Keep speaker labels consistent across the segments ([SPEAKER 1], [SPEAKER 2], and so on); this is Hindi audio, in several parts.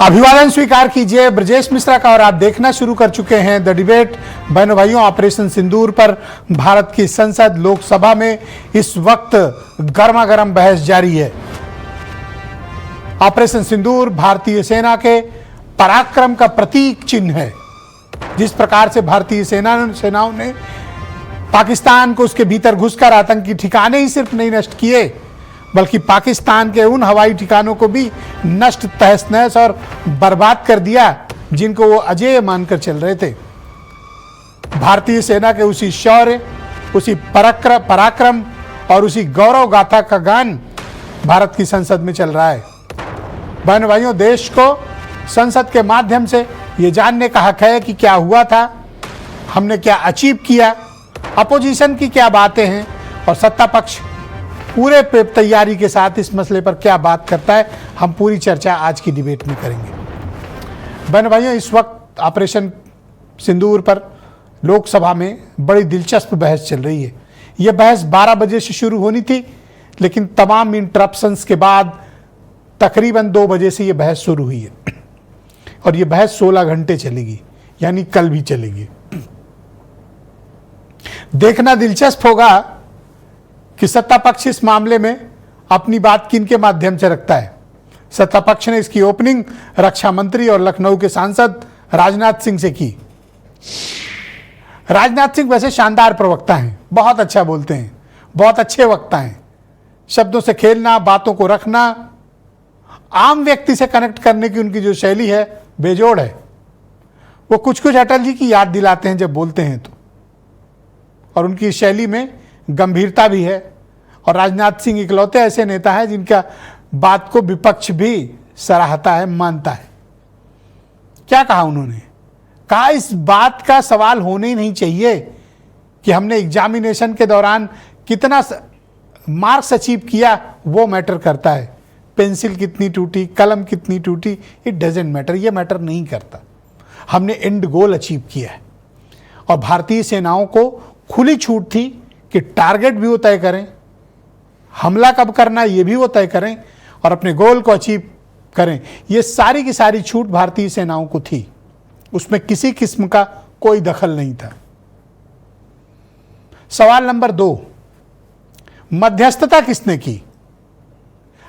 [SPEAKER 1] अभिवादन स्वीकार कीजिए ब्रजेश मिश्रा का और आप देखना शुरू कर चुके हैं द डिबेट। बहनों भाइयों, ऑपरेशन सिंदूर पर भारत की संसद लोकसभा में इस वक्त गर्मा गर्म बहस जारी है। ऑपरेशन सिंदूर भारतीय सेना के पराक्रम का प्रतीक चिन्ह है। जिस प्रकार से भारतीय सेनाओं ने पाकिस्तान को उसके भीतर घुसकर आतंकी ठिकाने ही सिर्फ नहीं नष्ट किए, बल्कि पाकिस्तान के उन हवाई ठिकानों को भी नष्ट तहस नहस और बर्बाद कर दिया जिनको वो अजेय मानकर चल रहे थे। भारतीय सेना के उसी शौर्य, उसी पराक्रम और उसी गौरव गाथा का गान भारत की संसद में चल रहा है। बहन भाइयों, देश को संसद के माध्यम से ये जानने का हक है कि क्या हुआ था, हमने क्या अचीव किया, अपोजिशन की क्या बातें हैं और सत्ता पक्ष पूरे तैयारी के साथ इस मसले पर क्या बात करता है। हम पूरी चर्चा आज की डिबेट में करेंगे। बहन भाइयों, इस वक्त ऑपरेशन सिंदूर पर लोकसभा में बड़ी दिलचस्प बहस चल रही है। यह बहस 12 बजे से शुरू होनी थी, लेकिन तमाम इंटरप्शंस के बाद तकरीबन 2 बजे से यह बहस शुरू हुई है और यह बहस 16 घंटे चलेगी, यानी कल भी चलेगी। देखना दिलचस्प होगा कि सत्ता पक्ष इस मामले में अपनी बात किन के माध्यम से रखता है। सत्ता पक्ष ने इसकी ओपनिंग रक्षा मंत्री और लखनऊ के सांसद राजनाथ सिंह से की। राजनाथ सिंह वैसे शानदार प्रवक्ता हैं, बहुत अच्छा बोलते हैं, बहुत अच्छे वक्ता हैं। शब्दों से खेलना, बातों को रखना, आम व्यक्ति से कनेक्ट करने की उनकी जो शैली है बेजोड़ है। वो कुछ कुछ अटल जी की याद दिलाते हैं जब बोलते हैं तो, और उनकी शैली में गंभीरता भी है। और राजनाथ सिंह इकलौते ऐसे नेता है जिनका बात को विपक्ष भी सराहता है, मानता है। क्या कहा उन्होंने? कहा इस बात का सवाल होने ही नहीं चाहिए कि हमने एग्जामिनेशन के दौरान कितना मार्क्स अचीव किया, वो मैटर करता है। पेंसिल कितनी टूटी, कलम कितनी टूटी, इट डजेंट मैटर, ये मैटर नहीं करता। हमने एंड गोल अचीव किया है। और भारतीय सेनाओं को खुली छूट थी कि टारगेट भी वो तय करें, हमला कब करना ये भी वो तय करें और अपने गोल को अचीव करें। ये सारी की सारी छूट भारतीय सेनाओं को थी, उसमें किसी किस्म का कोई दखल नहीं था। सवाल नंबर 2, मध्यस्थता किसने की?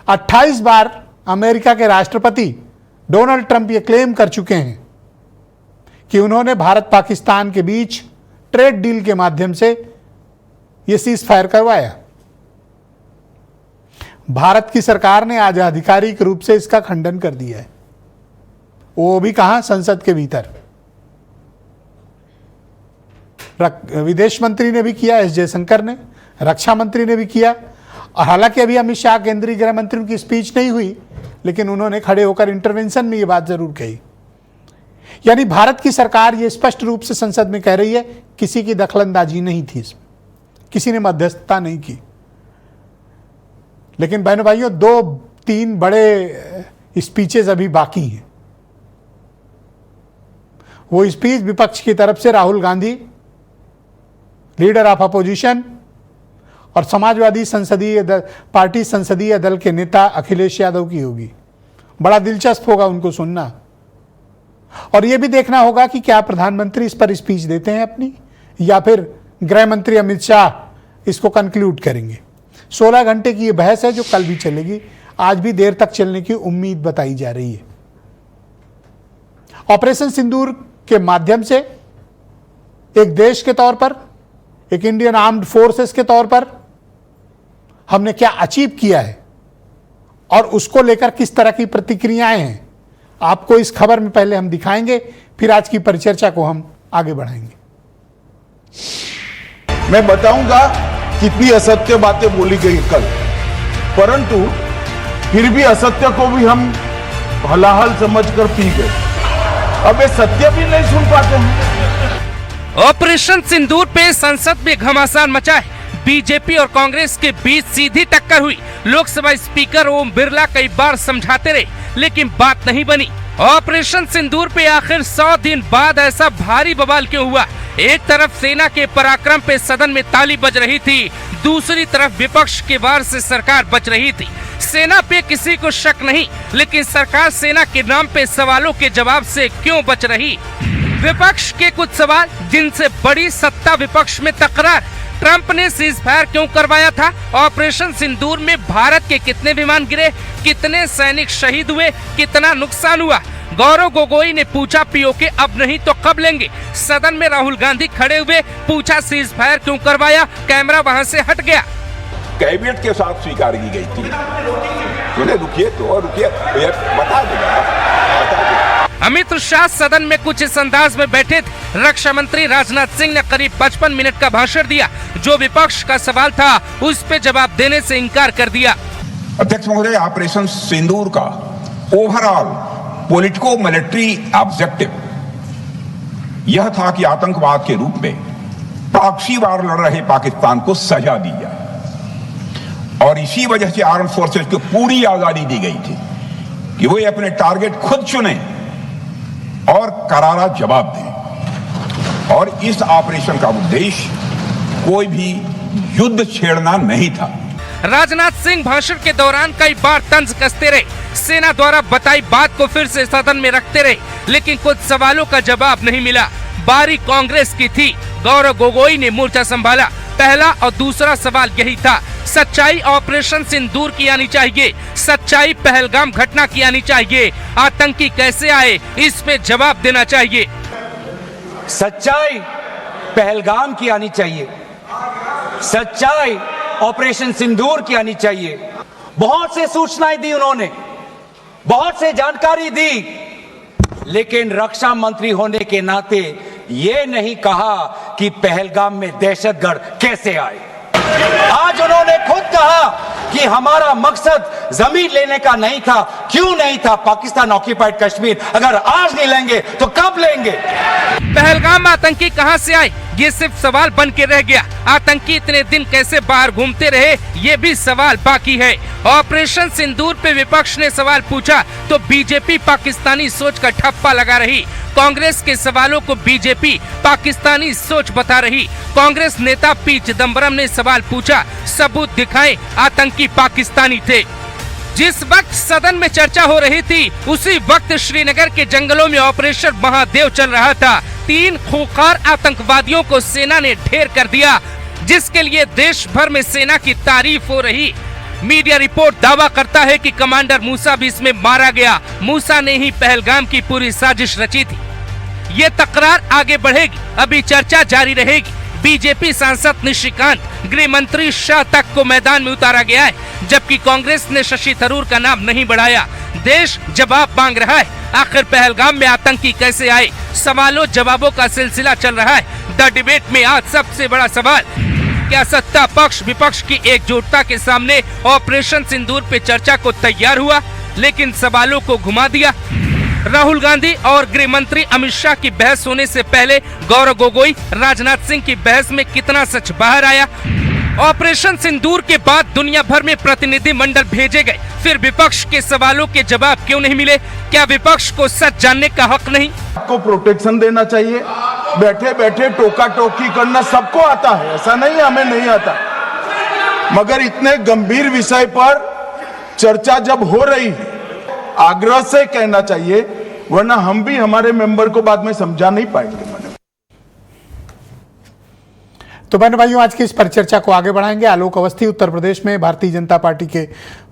[SPEAKER 1] 28 बार अमेरिका के राष्ट्रपति डोनाल्ड ट्रंप ये क्लेम कर चुके हैं कि उन्होंने भारत पाकिस्तान के बीच ट्रेड डील के माध्यम से ये सीज फायर करवाया। भारत की सरकार ने आज आधिकारिक रूप से इसका खंडन कर दिया है, वो भी कहां? संसद के भीतर। विदेश मंत्री ने भी किया, एस जयशंकर ने, रक्षा मंत्री ने भी किया। और हालांकि अभी अमित शाह केंद्रीय गृह मंत्री, उनकी स्पीच नहीं हुई, लेकिन उन्होंने खड़े होकर इंटरवेंशन में ये बात जरूर कही। यानी भारत की सरकार ये स्पष्ट रूप से संसद में कह रही है किसी की दखलंदाजी नहीं थी इसमें, किसी ने मध्यस्थता नहीं की। लेकिन बहनों भाइयों, 2-3 बड़े स्पीचेस अभी बाकी हैं। वो स्पीच विपक्ष की तरफ से Rahul Gandhi, leader of opposition, और समाजवादी पार्टी संसदीय दल के नेता अखिलेश यादव की होगी। बड़ा दिलचस्प होगा उनको सुनना। और यह भी देखना होगा कि क्या प्रधानमंत्री इस पर स्पीच देते हैं अपनी, या फिर गृह मंत्री अमित शाह इसको कंक्लूड करेंगे। 16 घंटे की यह बहस है जो कल भी चलेगी, आज भी देर तक चलने की उम्मीद बताई जा रही है। ऑपरेशन सिंदूर के माध्यम से एक देश के तौर पर, एक इंडियन आर्म्ड फोर्सेस के तौर पर हमने क्या अचीव किया है और उसको लेकर किस तरह की प्रतिक्रियाएं हैं, आपको इस खबर में पहले हम दिखाएंगे, फिर आज की परिचर्चा को हम आगे बढ़ाएंगे।
[SPEAKER 2] मैं बताऊंगा कितनी असत्य बातें बोली गई कल, परंतु फिर भी असत्य को भी हम हलाहल समझकर पी गए। अब ये सत्य भी नहीं सुन पाते हैं।
[SPEAKER 3] ऑपरेशन सिंदूर पे संसद में घमासान मचा है। बीजेपी और कांग्रेस के बीच सीधी टक्कर हुई। लोकसभा स्पीकर ओम बिरला कई बार समझाते रहे, लेकिन बात नहीं बनी। ऑपरेशन सिंदूर पे आखिर 100 दिन बाद ऐसा भारी बवाल क्यों हुआ? एक तरफ सेना के पराक्रम पे सदन में ताली बज रही थी, दूसरी तरफ विपक्ष के वार से सरकार बच रही थी। सेना पे किसी को शक नहीं, लेकिन सरकार सेना के नाम पे सवालों के जवाब से क्यों बच रही? विपक्ष के कुछ सवाल जिनसे बड़ी सत्ता विपक्ष में तकरार। ट्रंप ने सीज फायर क्यों करवाया था? ऑपरेशन सिंदूर में भारत के कितने विमान गिरे? कितने सैनिक शहीद हुए? कितना नुकसान हुआ? गौरव गोगोई ने पूछा पीओके अब नहीं तो कब लेंगे? सदन में राहुल गांधी खड़े हुए, पूछा सीज फायर क्यों करवाया? कैमरा वहां से हट गया।
[SPEAKER 4] कैबिनेट के साथ स्वीकार की गई थी। रुकिए तो रुकिए, बता दूंगा।
[SPEAKER 3] अमित शाह सदन में कुछ इस अंदाज में बैठे थे। रक्षा मंत्री राजनाथ सिंह ने करीब 55 मिनट का भाषण दिया। जो विपक्ष का सवाल था उस पे जवाब देने से इनकार कर दिया।
[SPEAKER 4] अध्यक्ष महोदय, ऑपरेशन सिंदूर का ओवरऑल पॉलिटिको मिलिट्री ऑब्जेक्टिव यह था कि आतंकवाद के रूप में प्रॉक्सी वार लड़ रहे पाकिस्तान को सजा दी जाए, और इसी वजह से आर्म फोर्सेज को पूरी आजादी दी गई थी कि वे अपने टारगेट खुद चुने और करारा जवाब दें। और इस ऑपरेशन का उद्देश्य कोई भी युद्ध छेड़ना नहीं था।
[SPEAKER 3] राजनाथ सिंह भाषण के दौरान कई बार तंज कसते रहे, सेना द्वारा बताई बात को फिर से सदन में रखते रहे, लेकिन कुछ सवालों का जवाब नहीं मिला। बारी कांग्रेस की थी। गौरव गोगोई ने मोर्चा संभाला। पहला और दूसरा सवाल यही था, सच्चाई ऑपरेशन सिंदूर की आनी चाहिए, सच्चाई पहलगाम घटना की आनी चाहिए, आतंकी कैसे आए इस पे जवाब देना चाहिए।
[SPEAKER 5] सच्चाई पहलगाम की आनी चाहिए, सच्चाई ऑपरेशन सिंदूर की आनी चाहिए। बहुत से सूचनाएं दी उन्होंने, बहुत से जानकारी दी, लेकिन रक्षा मंत्री होने के नाते ये नहीं कहा कि पहलगाम में दहशतगर्द कैसे आए। आज उन्होंने खुद कहा कि हमारा मकसद जमीन लेने का नहीं था। क्यों नहीं था? पाकिस्तान ऑक्यूपाइड कश्मीर अगर आज नहीं लेंगे तो कब लेंगे?
[SPEAKER 3] पहलगाम आतंकी कहां से आए ये सिर्फ सवाल बन के रह गया। आतंकी इतने दिन कैसे बाहर घूमते रहे ये भी सवाल बाकी है। ऑपरेशन सिंदूर पे विपक्ष ने सवाल पूछा तो बीजेपी पाकिस्तानी सोच का ठप्पा लगा रही। कांग्रेस के सवालों को बीजेपी पाकिस्तानी सोच बता रही। कांग्रेस नेता पी चिदम्बरम ने सवाल पूछा, सबूत दिखाएं आतंकी पाकिस्तानी थे। जिस वक्त सदन में चर्चा हो रही थी उसी वक्त श्रीनगर के जंगलों में ऑपरेशन महादेव चल रहा था। 3 खूंखार आतंकवादियों को सेना ने ढेर कर दिया, जिसके लिए देश भर में सेना की तारीफ हो रही। मीडिया रिपोर्ट दावा करता है कि कमांडर मूसा भी इसमें मारा गया। मूसा ने ही पहलगाम की पूरी साजिश रची थी। ये तकरार आगे बढ़ेगी, अभी चर्चा जारी रहेगी। बीजेपी सांसद निशिकांत, गृह मंत्री शाह तक को मैदान में उतारा गया है, जबकि कांग्रेस ने शशि थरूर का नाम नहीं बढ़ाया। देश जवाब मांग रहा है, आखिर पहलगाम में आतंकी कैसे आए? सवालों जवाबों का सिलसिला चल रहा है। द डिबेट में आज सबसे बड़ा सवाल, क्या सत्ता पक्ष विपक्ष की एकजुटता के सामने ऑपरेशन सिंदूर पे चर्चा को तैयार हुआ, लेकिन सवालों को घुमा दिया? राहुल गांधी और गृह मंत्री अमित शाह की बहस होने से पहले गौरव गोगोई, राजनाथ सिंह की बहस में कितना सच बाहर आया? ऑपरेशन सिंदूर के बाद दुनिया भर में प्रतिनिधि मंडल भेजे गए, फिर विपक्ष के सवालों के जवाब क्यों नहीं मिले? क्या विपक्ष को सच जानने का हक नहीं?
[SPEAKER 2] आपको प्रोटेक्शन देना चाहिए। बैठे बैठे टोका टोकी करना सबको आता है, ऐसा नहीं हमें नहीं आता, मगर इतने गंभीर विषय पर चर्चा जब हो रही है आग्रह से कहना चाहिए, वरना हम भी हमारे मेंबर को बाद में समझा नहीं पाएंगे।
[SPEAKER 1] तो बहन भाइयों, आज की इस परिचर्चा को आगे बढ़ाएंगे। आलोक अवस्थी उत्तर प्रदेश में भारतीय जनता पार्टी के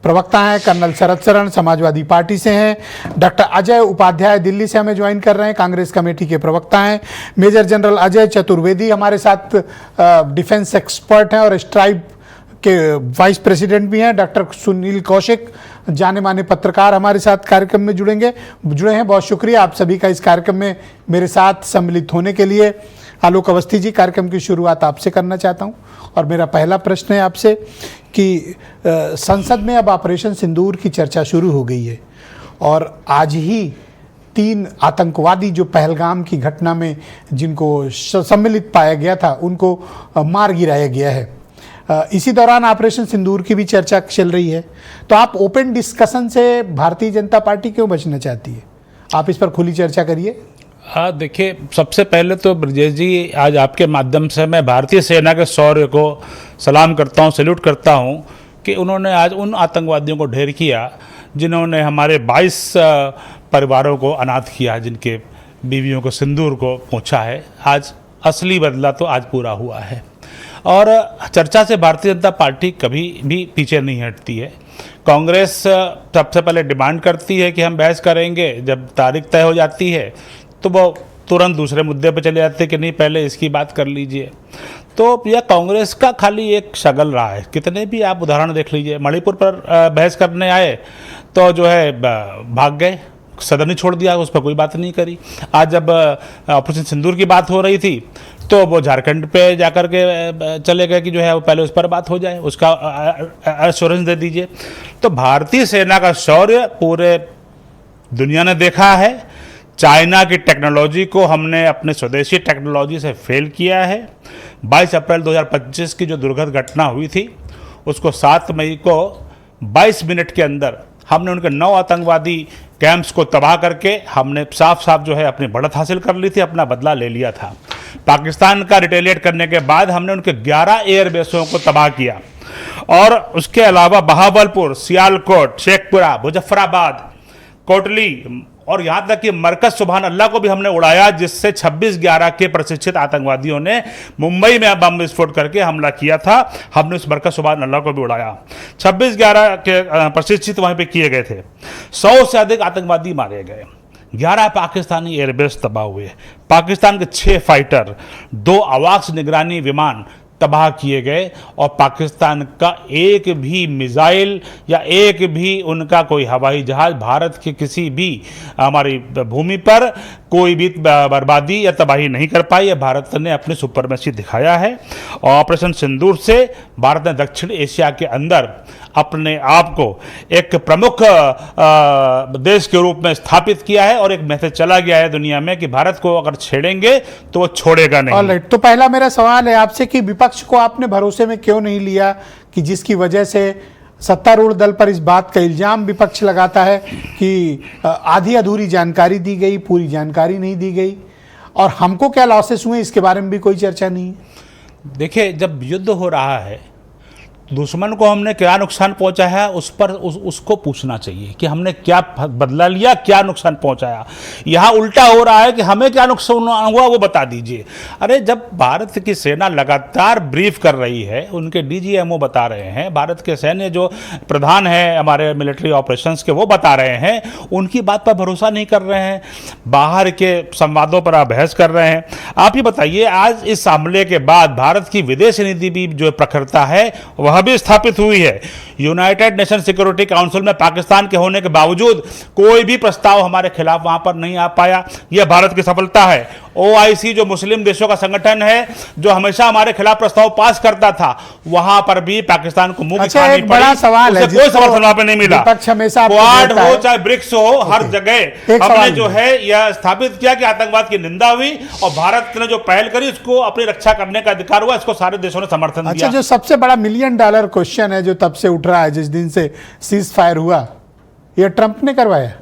[SPEAKER 1] प्रवक्ता हैं। कर्नल शरद शरण समाजवादी पार्टी से हैं। डॉक्टर अजय उपाध्याय दिल्ली से हमें ज्वाइन कर रहे हैं, कांग्रेस कमेटी के प्रवक्ता हैं। मेजर जनरल अजय चतुर्वेदी हमारे साथ डिफेंस एक्सपर्ट हैं और स्ट्राइब के वाइस प्रेसिडेंट भी हैं। डॉक्टर सुनील कौशिक जाने माने पत्रकार हमारे साथ कार्यक्रम में जुड़े हैं। बहुत शुक्रिया आप सभी का इस कार्यक्रम में मेरे साथ सम्मिलित होने के लिए। आलोक अवस्थी जी, कार्यक्रम की शुरुआत आपसे करना चाहता हूं और मेरा पहला प्रश्न है आपसे कि संसद में अब ऑपरेशन सिंदूर की चर्चा शुरू हो गई है और आज ही 3 आतंकवादी जो पहलगाम की घटना में जिनको सम्मिलित पाया गया था उनको मार गिराया गया है। इसी दौरान ऑपरेशन सिंदूर की भी चर्चा चल रही है, तो आप ओपन डिस्कशन से भारतीय जनता पार्टी क्यों बचना चाहती है? आप इस पर खुली चर्चा करिए।
[SPEAKER 6] हाँ, देखिए, सबसे पहले तो ब्रजेश जी, आज आपके माध्यम से मैं भारतीय सेना के शौर्य को सलाम करता हूँ, सैल्यूट करता हूँ कि उन्होंने आज उन आतंकवादियों को ढेर किया जिन्होंने हमारे 22 परिवारों को अनाथ किया, जिनके बीवियों को सिंदूर को पोंछा है। आज असली बदला तो आज पूरा हुआ है। और चर्चा से भारतीय जनता पार्टी कभी भी पीछे नहीं हटती है। कांग्रेस सबसे पहले डिमांड करती है कि हम बहस करेंगे, जब तारीख तय हो जाती है तो वो तुरंत दूसरे मुद्दे पर चले जाते हैं कि नहीं पहले इसकी बात कर लीजिए। तो यह कांग्रेस का खाली एक शगल रहा है। कितने भी आप उदाहरण देख लीजिए, मणिपुर पर बहस करने आए तो जो है भाग गए, सदन ही छोड़ दिया, उस पर कोई बात नहीं करी। आज जब ऑपरेशन सिंदूर की बात हो रही थी तो वो झारखंड पे जाकर के चले गए कि जो है वो पहले उस पर बात हो जाए, उसका एश्योरेंस दे दीजिए। तो भारतीय सेना का शौर्य पूरे दुनिया ने देखा है। चाइना की टेक्नोलॉजी को हमने अपने स्वदेशी टेक्नोलॉजी से फेल किया है। 22 अप्रैल 2025 की जो दुर्घट घटना हुई थी उसको 7 मई को 22 मिनट के अंदर हमने उनके 9 आतंकवादी कैंप्स को तबाह करके हमने साफ साफ जो है अपनी बढ़त हासिल कर ली थी, अपना बदला ले लिया था। पाकिस्तान का रिटेलिएट करने के बाद हमने उनके 11 एयरबेसों को तबाह किया और उसके अलावा बहावलपुर, सियालकोट, शेखपुरा, मुजफ्फराबाद, कोटली और यहाँ तक कि मरकज सुभान अल्लाह को भी हमने उड़ाया, जिससे 26/11 के प्रशिक्षित आतंकवादियों ने मुंबई में बम विस्फोट करके हमला किया था। हमने उस मरकज सुभान अल्लाह को भी उड़ाया। 26/11 के प्रशिक्षित वहाँ पे किए गए थे। 100 से अधिक आतंकवादी मारे गए। 11 पाकिस्तानी एयरबेस तबाह हुए। पाकिस्तान के 6 फाइटर, 2 आवाक्स निगरानी विमान तबाह किए गए और पाकिस्तान का एक भी मिसाइल या एक भी उनका कोई हवाई जहाज भारत के किसी भी हमारी भूमि पर कोई भी बर्बादी या तबाही नहीं कर पाई है। भारत ने अपनी सुपरमेसी दिखाया है और ऑपरेशन सिंदूर से भारत ने दक्षिण एशिया के अंदर अपने आप को एक प्रमुख देश के रूप में स्थापित किया है और एक मैसेज चला गया है दुनिया में कि भारत को अगर छेड़ेंगे तो वो छोड़ेगा नहीं।
[SPEAKER 1] ऑलराइट, तो पहला मेरा सवाल है आपसे कि विपक्ष को आपने भरोसे में क्यों नहीं लिया कि जिसकी वजह से सत्तारूढ़ दल पर इस बात का इल्जाम विपक्ष लगाता है कि आधी अधूरी जानकारी दी गई, पूरी जानकारी नहीं दी गई, और हमको क्या लॉसेस हुए इसके बारे में भी कोई चर्चा नहीं है।
[SPEAKER 6] देखिए, जब युद्ध हो रहा है दुश्मन को हमने क्या नुकसान पहुंचाया है उस पर उसको पूछना चाहिए कि हमने क्या बदला लिया, क्या नुकसान पहुंचाया। यहाँ उल्टा हो रहा है कि हमें क्या नुकसान हुआ वो बता दीजिए। अरे जब भारत की सेना लगातार ब्रीफ कर रही है, उनके डीजीएमओ बता रहे हैं, भारत के सैन्य जो प्रधान है हमारे मिलिट्री ऑपरेशंस के वो बता रहे हैं, उनकी बात पर भरोसा नहीं कर रहे हैं, बाहर के संवादों पर आप बहस कर रहे हैं। आप ही बताइए, आज इस हमले के बाद भारत की विदेश नीति भी जो प्रखरता है वह भी स्थापित हुई है। यूनाइटेड नेशन सिक्योरिटी काउंसिल में पाकिस्तान के होने के बावजूद कोई भी प्रस्ताव हमारे खिलाफ वहां पर नहीं आ पाया। यह भारत की सफलता है। ओआईसी जो मुस्लिम देशों का संगठन है जो हमेशा हमारे खिलाफ प्रस्ताव पास करता था, वहां पर भी पाकिस्तान को मुंह
[SPEAKER 1] अच्छा, एक बड़ा सवाल है,
[SPEAKER 6] कोई समर्थन वहां पर नहीं मिला।
[SPEAKER 1] विपक्ष हमेशा
[SPEAKER 6] क्वाड हो चाहे ब्रिक्स हो, हर जगह हमने जो है यह स्थापित किया कि आतंकवाद की निंदा हुई और भारत ने जो पहल करी उसको अपनी रक्षा करने का अधिकार हुआ, इसको सारे देशों ने समर्थन दिया।
[SPEAKER 1] अच्छा, जो सबसे बड़ा $1 मिलियन क्वेश्चन है जो तब से उठ रहा है, जिस दिन से सीज फायर हुआ, यह ट्रंप ने करवाया।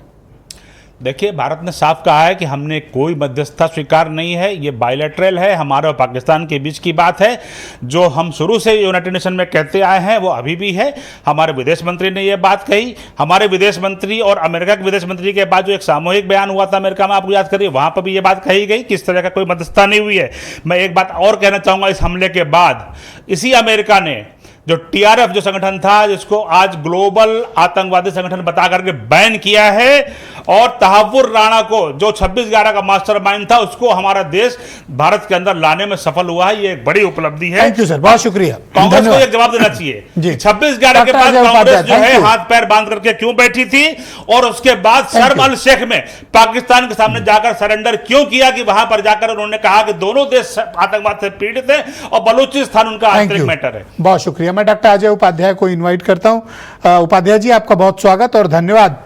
[SPEAKER 6] देखिए, भारत ने साफ कहा है कि हमने कोई मध्यस्थता स्वीकार नहीं है, ये बायलैटरल है, हमारे और पाकिस्तान के बीच की बात है। जो हम शुरू से यूनाइटेड नेशन में कहते आए हैं वो अभी भी है। हमारे विदेश मंत्री ने ये बात कही। हमारे विदेश मंत्री और अमेरिका के विदेश मंत्री के बाद जो एक सामूहिक बयान हुआ था अमेरिका में, आपको याद करिए, वहां पर भी ये बात कही गई कि इस तरह का कोई मध्यस्थता नहीं हुई है। मैं एक बात और कहना चाहूंगा, इस हमले के बाद इसी अमेरिका ने जो टीआरएफ जो संगठन था, जिसको आज ग्लोबल आतंकवादी संगठन बता करके बैन किया है, और तहव्वुर राणा को जो 26/11 का मास्टरमाइंड था उसको हमारा देश भारत के अंदर लाने में सफल हुआ है। ये एक बड़ी उपलब्धि है।
[SPEAKER 1] थैंक यू सर, बहुत शुक्रिया।
[SPEAKER 6] कांग्रेस को एक जवाब देना चाहिए। 26/11 के बाद कांग्रेस जो है हाथ पैर बांध करके क्यों बैठी थी, और उसके बाद शर्म अल शेख में पाकिस्तान के सामने जाकर सरेंडर क्यों किया कि वहां पर जाकर उन्होंने कहा कि दोनों देश आतंकवाद से पीड़ित है और बलूचिस्तान उनका आंतरिक मैटर है।
[SPEAKER 1] बहुत शुक्रिया। मैं डॉक्टर अजय उपाध्याय को इनवाइट करता हूं। उपाध्याय जी, आपका बहुत स्वागत और धन्यवाद।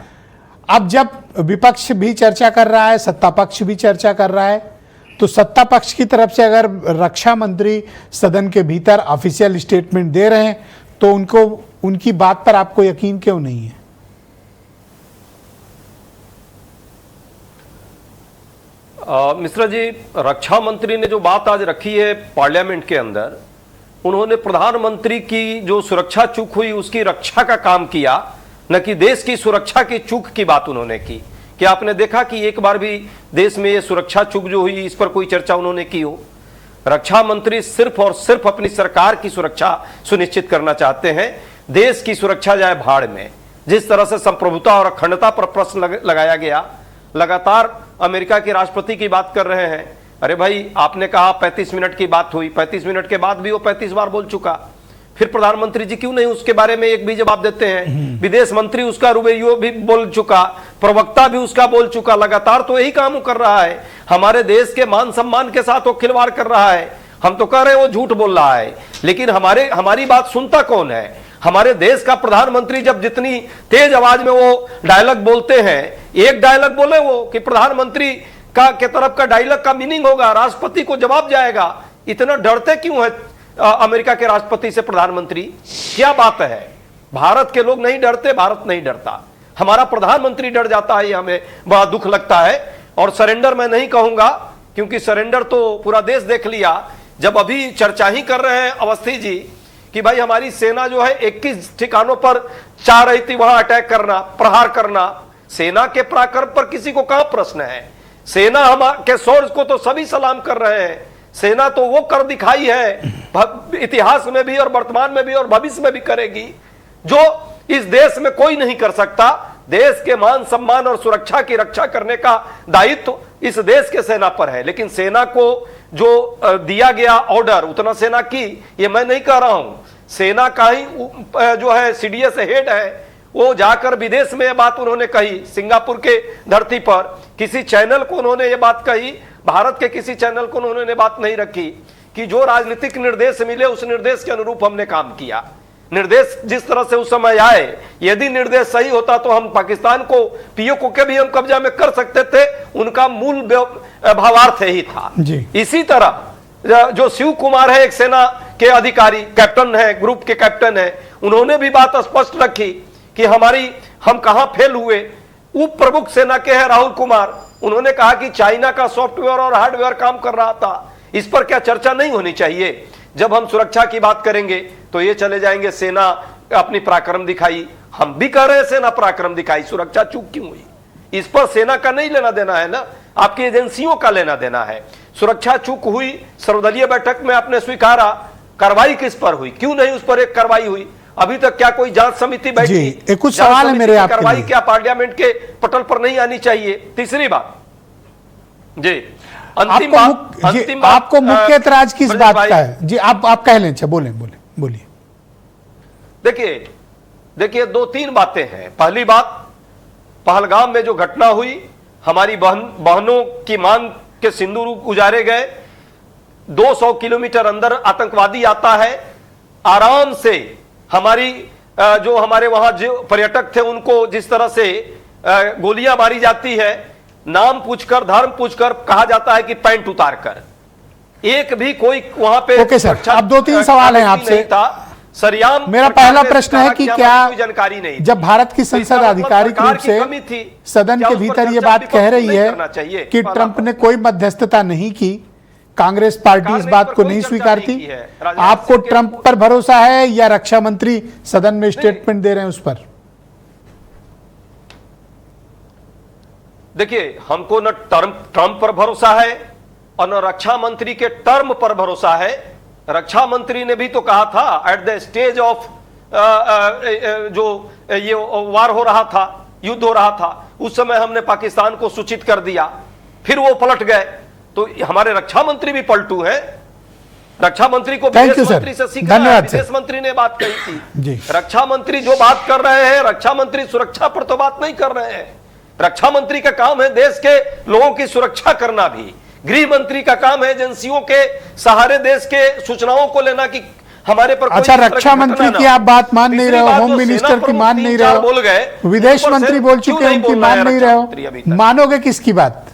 [SPEAKER 1] अब जब विपक्ष भी चर्चा कर रहा है, सत्ता पक्ष भी चर्चा कर रहा है, तो सत्ता पक्ष की तरफ से अगर रक्षा मंत्री सदन के भीतर ऑफिशियल स्टेटमेंट दे रहे हैं तो उनकी बात पर आपको यकीन क्यों नहीं है?
[SPEAKER 7] मिश्रा जी, रक्षा मंत्री ने जो बात आज रखी है पार्लियामेंट के अंदर, उन्होंने प्रधानमंत्री की जो सुरक्षा चूक हुई उसकी रक्षा का काम किया, न कि देश की सुरक्षा की चूक की बात उन्होंने की। क्या आपने देखा कि एक बार भी देश में ये सुरक्षा चूक जो हुई इस पर कोई चर्चा उन्होंने की हो? रक्षा मंत्री सिर्फ और सिर्फ अपनी सरकार की सुरक्षा सुनिश्चित करना चाहते हैं, देश की सुरक्षा जाए भाड़ में। जिस तरह से संप्रभुता और अखंडता पर प्रश्न लगाया गया, लगातार अमेरिका के राष्ट्रपति की बात कर रहे हैं। अरे भाई, आपने कहा 35 मिनट की बात हुई, 35 मिनट के बाद भी वो 35 बार बोल चुका, फिर प्रधानमंत्री जी क्यों नहीं उसके बारे में एक भी जवाब देते हैं? विदेश मंत्री उसका रुबेरियो भी बोल चुका, प्रवक्ता भी उसका बोल चुका, लगातार तो यही काम कर रहा है। हमारे देश के मान सम्मान के साथ वो खिलवाड़ कर रहा है। हम तो कह रहे हैं वो झूठ बोल रहा है, लेकिन हमारी बात सुनता कौन है? हमारे देश का प्रधानमंत्री जब जितनी तेज आवाज में वो डायलॉग बोलते हैं, एक डायलॉग बोले वो कि प्रधानमंत्री का के तरफ का डायलॉग का मीनिंग होगा, राष्ट्रपति को जवाब जाएगा। इतना डरते क्यों है अमेरिका के राष्ट्रपति से प्रधानमंत्री? क्या बात है? भारत के लोग नहीं डरते, भारत नहीं डरता, हमारा प्रधानमंत्री डर जाता है। हमें बड़ा दुख लगता है। और सरेंडर मैं नहीं कहूंगा, क्योंकि सरेंडर तो पूरा देश देख लिया। जब अभी चर्चा ही कर रहे हैं अवस्थी जी कि भाई हमारी सेना जो है 21 ठिकानों पर चाह रही थी वहां अटैक करना, प्रहार करना, सेना के पराक्रम पर किसी को कहां प्रश्न है? सेना के शौर्य को तो सभी सलाम कर रहे हैं। सेना तो वो कर दिखाई है, इतिहास में भी और वर्तमान में भी और भविष्य में भी करेगी, जो इस देश में कोई नहीं कर सकता। देश के मान सम्मान और सुरक्षा की रक्षा करने का दायित्व इस देश के सेना पर है। लेकिन सेना को जो दिया गया ऑर्डर, उतना सेना की, ये मैं नहीं कह रहा हूं, सेना का ही जो है सीडीएस हेड है, वो जाकर विदेश में ये बात उन्होंने कही, सिंगापुर के धरती पर किसी चैनल को उन्होंने ये बात कही, भारत के किसी चैनल को उन्होंने बात नहीं रखी कि जो राजनीतिक निर्देश मिले उस निर्देश के अनुरूप हमने काम किया। निर्देश जिस तरह से उस समय आए, यदि निर्देश सही होता तो हम पाकिस्तान को, पीओके के भी हम कब्जा में कर सकते थे। उनका मूल भावार्थ यही था। इसी तरह जो शिव कुमार है, एक सेना के अधिकारी, कैप्टन है, ग्रुप के कैप्टन है, उन्होंने भी बात स्पष्ट रखी कि हम कहां फेल हुए। उप प्रमुख सेना के हैं राहुल कुमार, उन्होंने कहा कि चाइना का सॉफ्टवेयर और हार्डवेयर काम कर रहा था। इस पर क्या चर्चा नहीं होनी चाहिए? जब हम सुरक्षा की बात करेंगे तो ये चले जाएंगे सेना अपनी पराक्रम दिखाई। हम भी कह रहे हैं सेना पराक्रम दिखाई, सुरक्षा चूक क्यों हुई? इस पर सेना का नहीं लेना देना है ना, आपकी एजेंसियों का लेना देना है। सुरक्षा चूक हुई, सर्वदलीय बैठक में आपने स्वीकारा, कार्रवाई किस पर हुई? क्यों नहीं उस पर एक कार्रवाई हुई? अभी तक क्या कोई जांच समिति बैठी?
[SPEAKER 1] कुछ सवाल है मेरे आपके
[SPEAKER 7] कार्रवाई क्या पार्लियामेंट के पटल पर नहीं आनी चाहिए? तीसरी बात जी, अंतिम बात,
[SPEAKER 1] आपको मुख्य एतराज किस बात का है? जी आप कह लें, बोलिए।
[SPEAKER 7] देखिए 2-3 बातें हैं। पहली बात, पहलगाम में जो घटना हुई, हमारी बहनों की मांग के सिंदूर उजारे गए। 200 किलोमीटर अंदर आतंकवादी आता है, आराम से जो हमारे वहां जो पर्यटक थे उनको जिस तरह से गोलियां मारी जाती है, नाम पूछकर, धर्म पूछकर, कहा जाता है कि पैंट उतार कर। एक भी कोई वहां पे
[SPEAKER 1] ओके सर, अब 2-3 सवाल हैं आपसे।
[SPEAKER 7] सरियाम
[SPEAKER 1] मेरा पहला प्रश्न है कि क्या
[SPEAKER 7] जानकारी नहीं,
[SPEAKER 1] जब भारत की संसद आधिकारिक रूप से सदन के भीतर ये बात कह रही है कि ट्रंप ने कोई मध्यस्थता नहीं की, कांग्रेस पार्टी इस बात को नहीं स्वीकारती, आपको ट्रंप पर भरोसा है या रक्षा मंत्री सदन में स्टेटमेंट दे रहे हैं उस पर?
[SPEAKER 7] देखिए, हमको न ट्रंप पर भरोसा है और न रक्षा मंत्री के टर्म पर भरोसा है। रक्षा मंत्री ने भी तो कहा था एट द स्टेज ऑफ जो ये वार हो रहा था, युद्ध हो रहा था, उस समय हमने पाकिस्तान को सूचित कर दिया, फिर वो पलट गए। तो हमारे रक्षा मंत्री भी पलटू हैं। रक्षा मंत्री को विदेश मंत्री से सीखना है। विदेश मंत्री ने बात कही थी। रक्षा मंत्री जो बात कर रहे हैं, रक्षा मंत्री सुरक्षा पर तो बात नहीं कर रहे हैं। रक्षा मंत्री का काम है देश के लोगों की सुरक्षा करना भी। गृह मंत्री का काम है एजेंसियों के सहारे देश के सूचनाओं को लेना कि हमारे पर
[SPEAKER 1] अच्छा, रक्षा मंत्री की आप बात मान नहीं रहे हो, होम मिनिस्टर की मान नहीं रहे हो, बोल गए, विदेश मंत्री बोल चुके हैं, उनकी मान नहीं रहे हो, मानोगे किसकी बात?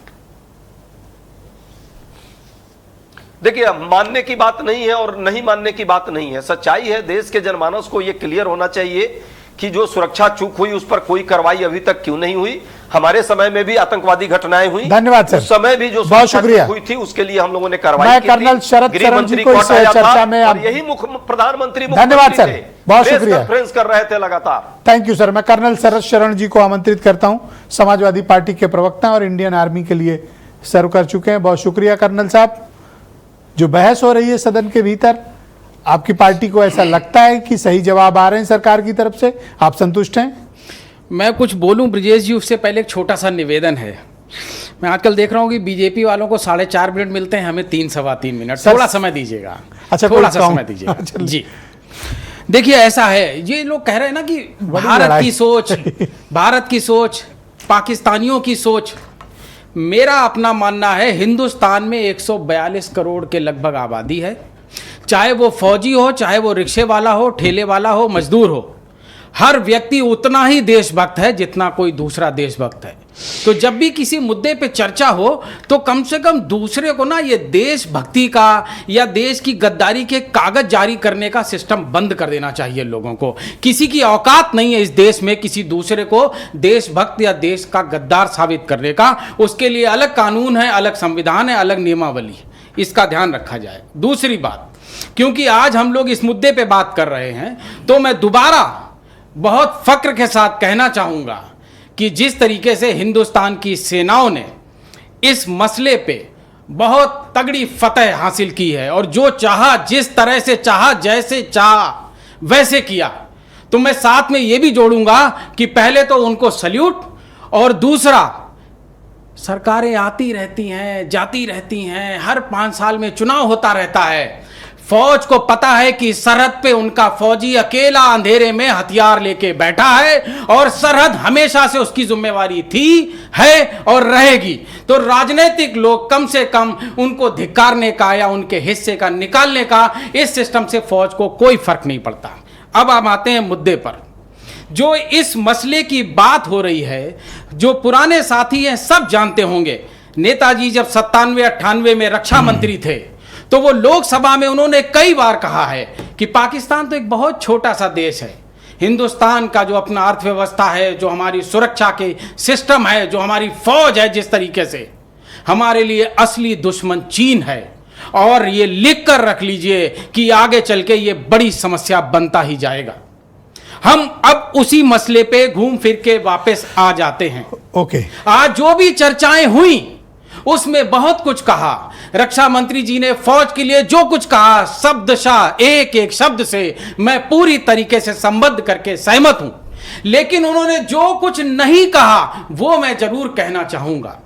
[SPEAKER 7] देखिए, मानने की बात नहीं है और नहीं मानने की बात नहीं है, सच्चाई है। देश के जनमानस को यह क्लियर होना चाहिए कि जो सुरक्षा चूक हुई उस पर कोई कार्रवाई अभी तक क्यों नहीं हुई। हमारे समय में भी आतंकवादी घटनाएं हुई।
[SPEAKER 1] धन्यवाद सर।
[SPEAKER 7] उस समय भी जो
[SPEAKER 1] बहुत
[SPEAKER 7] सुरक्षा
[SPEAKER 1] शुक्रिया
[SPEAKER 7] हुई थी उसके लिए हम लोगों ने कार्रवाई
[SPEAKER 1] मैं
[SPEAKER 7] की
[SPEAKER 1] कर्नल
[SPEAKER 7] थी।
[SPEAKER 1] शरद
[SPEAKER 7] गृह
[SPEAKER 1] शरण
[SPEAKER 7] मंत्री
[SPEAKER 1] जी को
[SPEAKER 7] को
[SPEAKER 1] इस
[SPEAKER 7] हटाया
[SPEAKER 1] चर्चा
[SPEAKER 7] था
[SPEAKER 1] में
[SPEAKER 7] और
[SPEAKER 1] आप-
[SPEAKER 7] यही प्रधानमंत्री
[SPEAKER 1] धन्यवाद सर, बहुत
[SPEAKER 7] प्रेस
[SPEAKER 1] शुक्रिया।
[SPEAKER 7] कॉन्फ्रेंस कर रहे थे लगातार।
[SPEAKER 1] Thank you sir. मैं कर्नल शरद शरण जी को आमंत्रित करता हूं, समाजवादी पार्टी के प्रवक्ता और इंडियन आर्मी के लिए सर्व कर चुके हैं। बहुत शुक्रिया कर्नल साहब। जो बहस हो रही है सदन के भीतर, आपकी पार्टी को ऐसा लगता है कि सही जवाब आ रहे हैं सरकार की तरफ से, आप संतुष्ट हैं?
[SPEAKER 8] मैं कुछ बोलूं ब्रजेश जी, उससे पहले एक छोटा सा निवेदन है। मैं आजकल देख रहा हूं कि बीजेपी वालों को 4.5 मिनट मिलते हैं, हमें 3 सवा 3 मिनट।
[SPEAKER 1] सर-
[SPEAKER 8] थोड़ा समय दीजिएगा,
[SPEAKER 1] अच्छा,
[SPEAKER 8] थोड़ा
[SPEAKER 1] कोई
[SPEAKER 8] सा
[SPEAKER 1] काम-
[SPEAKER 8] समय दीजिएगा
[SPEAKER 1] अच्छा।
[SPEAKER 8] जी। देखिए ऐसा है, ये लोग कह रहे हैं ना कि भारत
[SPEAKER 1] लड़ाई।
[SPEAKER 8] की सोच, भारत की सोच, पाकिस्तानियों की सोच। मेरा अपना मानना है, हिंदुस्तान में 142 करोड़ के लगभग आबादी है। चाहे वो फौजी हो, चाहे वो रिक्शे वाला हो, ठेले वाला हो, मजदूर हो, हर व्यक्ति उतना ही देशभक्त है जितना कोई दूसरा देशभक्त है। तो जब भी किसी मुद्दे पे चर्चा हो तो कम से कम दूसरे को ना ये देशभक्ति का या देश की गद्दारी के कागज जारी करने का सिस्टम बंद कर देना चाहिए लोगों को। किसी की औकात नहीं है इस देश में किसी दूसरे को देशभक्त या देश का गद्दार साबित करने का। उसके लिए अलग कानून है, अलग संविधान है, अलग नियमावली, इसका ध्यान रखा जाए। दूसरी बात, क्योंकि आज हम लोग इस मुद्दे पे बात कर रहे हैं तो मैं दोबारा बहुत फक्र के साथ कहना चाहूँगा कि जिस तरीके से हिंदुस्तान की सेनाओं ने इस मसले पे बहुत तगड़ी फतह हासिल की है और जो चाहा, जिस तरह से चाहा, जैसे चाहा वैसे किया, तो मैं साथ में ये भी जोड़ूंगा कि पहले तो उनको सल्यूट, और दूसरा सरकारें आती रहती हैं, जाती रहती हैं, हर 5 साल में चुनाव होता रहता है। फौज को पता है कि सरहद पे उनका फौजी अकेला अंधेरे में हथियार लेके बैठा है और सरहद हमेशा से उसकी जिम्मेवारी थी, है और रहेगी। तो राजनीतिक लोग कम से कम उनको धिक्कारने का या उनके हिस्से का निकालने का, इस सिस्टम से फौज को कोई फर्क नहीं पड़ता। अब हम आते हैं मुद्दे पर। जो इस मसले की बात हो रही है, जो पुराने साथी हैं सब जानते होंगे, नेताजी जब 97-98 में रक्षा मंत्री थे तो वो लोकसभा में उन्होंने कई बार कहा है कि पाकिस्तान तो एक बहुत छोटा सा देश है, हिंदुस्तान का जो अपना अर्थव्यवस्था है, जो हमारी सुरक्षा के सिस्टम है, जो हमारी फौज है, जिस तरीके से हमारे लिए असली दुश्मन चीन है। और ये लिख कर रख लीजिए कि आगे चल के ये बड़ी समस्या बनता ही जाएगा। हम अब उसी मसले पे घूम फिर के वापस आ जाते हैं।
[SPEAKER 1] ओके,
[SPEAKER 8] आज जो भी चर्चाएं हुई उसमें बहुत कुछ कहा। रक्षा मंत्री जी ने फौज के लिए जो कुछ कहा, शब्दशः एक एक शब्द से मैं पूरी तरीके से संबद्ध करके सहमत हूं। लेकिन उन्होंने जो कुछ नहीं कहा वो मैं जरूर कहना चाहूंगा।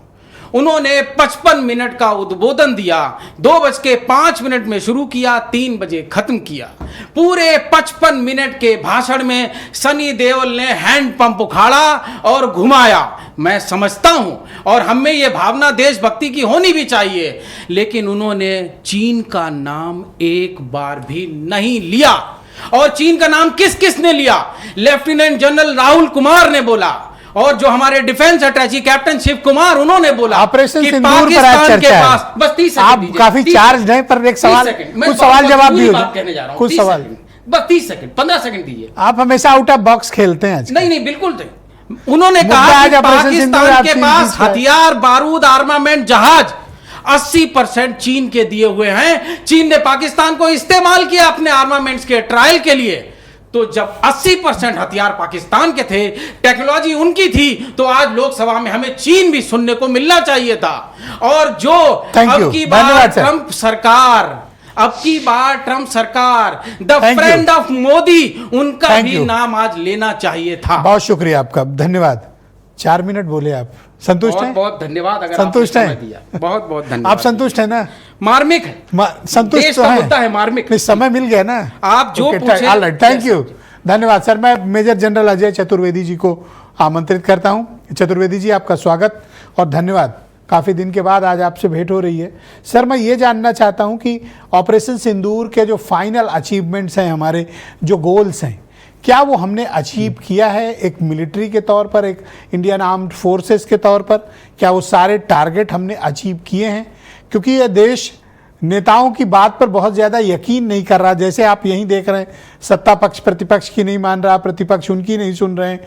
[SPEAKER 8] उन्होंने 55 मिनट का उद्बोधन दिया, 2:05 में शुरू किया, 3 बजे खत्म किया। पूरे 55 मिनट के भाषण में सनी देओल ने हैंड पंप उखाड़ा और घुमाया। मैं समझता हूं और हम में यह भावना देशभक्ति की होनी भी चाहिए, लेकिन उन्होंने चीन का नाम एक बार भी नहीं लिया। और चीन का नाम किस किस ने लिया? लेफ्टिनेंट जनरल राहुल कुमार ने बोला, और जो हमारे डिफेंस अटैची कैप्टन शिव कुमार, उन्होंने बोला
[SPEAKER 1] ऑपरेशन
[SPEAKER 8] कि
[SPEAKER 1] सिंदूर पर आज
[SPEAKER 8] पाकिस्तान के
[SPEAKER 1] चर्चा
[SPEAKER 8] पास
[SPEAKER 1] है।
[SPEAKER 8] बस 30 सेकंड
[SPEAKER 1] आप
[SPEAKER 8] दीजिए,
[SPEAKER 1] काफी
[SPEAKER 8] 30
[SPEAKER 1] चार्ज हैं, पर एक सवाल,
[SPEAKER 8] 30 सेकंड, मैं
[SPEAKER 1] कुछ सवाल जवाब भी हो
[SPEAKER 8] बात कहने जा रहा हूं,
[SPEAKER 1] कुछ
[SPEAKER 8] 30
[SPEAKER 1] सवाल।
[SPEAKER 8] सेकंड, बस 30 सेकंड, 15 सेकंड दीजिए।
[SPEAKER 1] आप हमेशा आउट ऑफ बॉक्स खेलते हैं आज।
[SPEAKER 8] नहीं नहीं, बिल्कुल नहीं। उन्होंने
[SPEAKER 1] मुद्दा
[SPEAKER 8] कहा
[SPEAKER 1] आज
[SPEAKER 8] कि
[SPEAKER 1] ऑपरेशन सिंदूर
[SPEAKER 8] पाकिस्तान
[SPEAKER 1] आपसे
[SPEAKER 8] के पास
[SPEAKER 1] बीच में है।
[SPEAKER 8] हथियार, बारूद, आर्मामेंट, जहाज 80% चीन के दिए हुए हैं। चीन ने पाकिस्तान को इस्तेमाल किया अपने आर्मामेंट्स के ट्रायल के लिए। तो जब 80% हथियार पाकिस्तान के थे, टेक्नोलॉजी उनकी थी, तो आज लोकसभा में हमें चीन भी सुनने को मिलना चाहिए था। और जो अब की बार ट्रंप सरकार, द फ्रेंड ऑफ मोदी, उनका भी नाम आज लेना चाहिए था।
[SPEAKER 1] बहुत शुक्रिया आपका, धन्यवाद। 4 मिनट बोले आप, संतुष्ट हैं?
[SPEAKER 8] बहुत धन्यवाद। अगर
[SPEAKER 1] संतुष्ट
[SPEAKER 8] आपने समय
[SPEAKER 1] हैं?
[SPEAKER 8] दिया, बहुत बहुत धन्यवाद।
[SPEAKER 1] आप संतुष्ट हैं ना?
[SPEAKER 8] मार्मिक है,
[SPEAKER 1] संतुष्ट
[SPEAKER 8] देश
[SPEAKER 1] तो
[SPEAKER 8] का
[SPEAKER 1] हैं?
[SPEAKER 8] मुद्दा है मार्मिक।
[SPEAKER 1] नहीं, समय मिल गया ना,
[SPEAKER 8] आप जो पूछे।
[SPEAKER 1] थैंक यू, धन्यवाद सर। मैं मेजर जनरल अजय चतुर्वेदी जी को आमंत्रित करता हूं। चतुर्वेदी जी, आपका स्वागत और धन्यवाद। काफ़ी दिन के बाद आज आपसे भेंट हो रही है। सर, मैं ये जानना चाहता हूं कि ऑपरेशन सिंदूर के जो फाइनल अचीवमेंट्स हैं, हमारे जो गोल्स हैं, क्या वो हमने अचीव किया है एक मिलिट्री के तौर पर, एक इंडियन आर्म्ड फोर्सेस के तौर पर? क्या वो सारे टारगेट हमने अचीव किए हैं? क्योंकि ये देश नेताओं की बात पर बहुत ज्यादा यकीन नहीं कर रहा। जैसे आप यहीं देख रहे हैं, सत्ता पक्ष प्रतिपक्ष की नहीं मान रहा, प्रतिपक्ष उनकी नहीं सुन रहे हैं,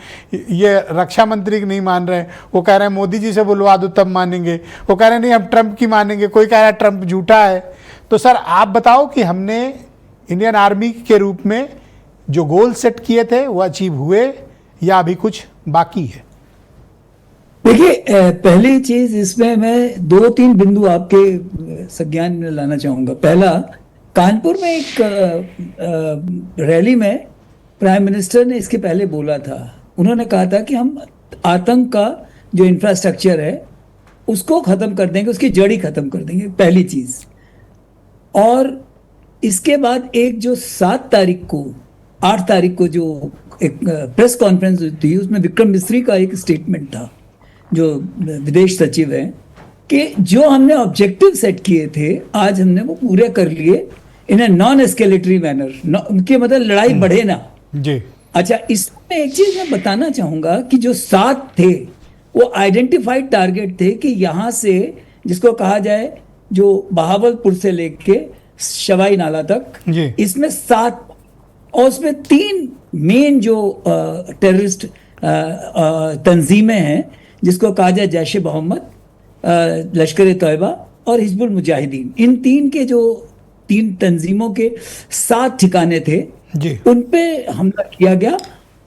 [SPEAKER 1] ये रक्षा मंत्री की नहीं मान रहे हैं। वो कह रहे हैं मोदी जी से बुलवा दो तब मानेंगे, वो कह रहे हैं नहीं हम ट्रंप की मानेंगे, कोई कह रहा है ट्रंप झूठा है। तो सर आप बताओ कि हमने इंडियन आर्मी के रूप में जो गोल सेट किए थे वो अचीव हुए या अभी कुछ बाकी है?
[SPEAKER 9] देखिए, पहली चीज इसमें मैं 2-3 बिंदु आपके संज्ञान में लाना चाहूंगा। पहला, कानपुर में एक रैली में प्राइम मिनिस्टर ने इसके पहले बोला था, उन्होंने कहा था कि हम आतंक का जो इंफ्रास्ट्रक्चर है उसको खत्म कर देंगे, उसकी जड़ी खत्म कर देंगे, पहली चीज। और इसके बाद एक जो 8 तारीख को जो एक प्रेस कॉन्फ्रेंस हुई थी, उसमें विक्रम मिस्री का एक स्टेटमेंट था, जो विदेश सचिव हैं, कि जो हमने ऑब्जेक्टिव सेट किए थे आज हमने वो पूरे कर लिए इन ए नॉन एस्केलेटरी मैनर, कि मतलब लड़ाई बढ़े ना
[SPEAKER 1] जी।
[SPEAKER 9] अच्छा, इसमें एक चीज मैं बताना चाहूंगा कि जो 7 थे वो आइडेंटिफाइड टारगेट थे कि यहाँ से, जिसको कहा जाए जो बहावलपुर से लेके शवाई नाला तक, इसमें 7 और उसमें 3 मेन जो टेररिस्ट तंजीमें हैं, जिसको कहा जाए जैश ए मोहम्मद, लश्कर ए तैयबा और हिजबुल मुजाहिदीन। इन 3 के जो 3 तंजीमों के 7 ठिकाने थे
[SPEAKER 1] जी,
[SPEAKER 9] उन पे हमला किया गया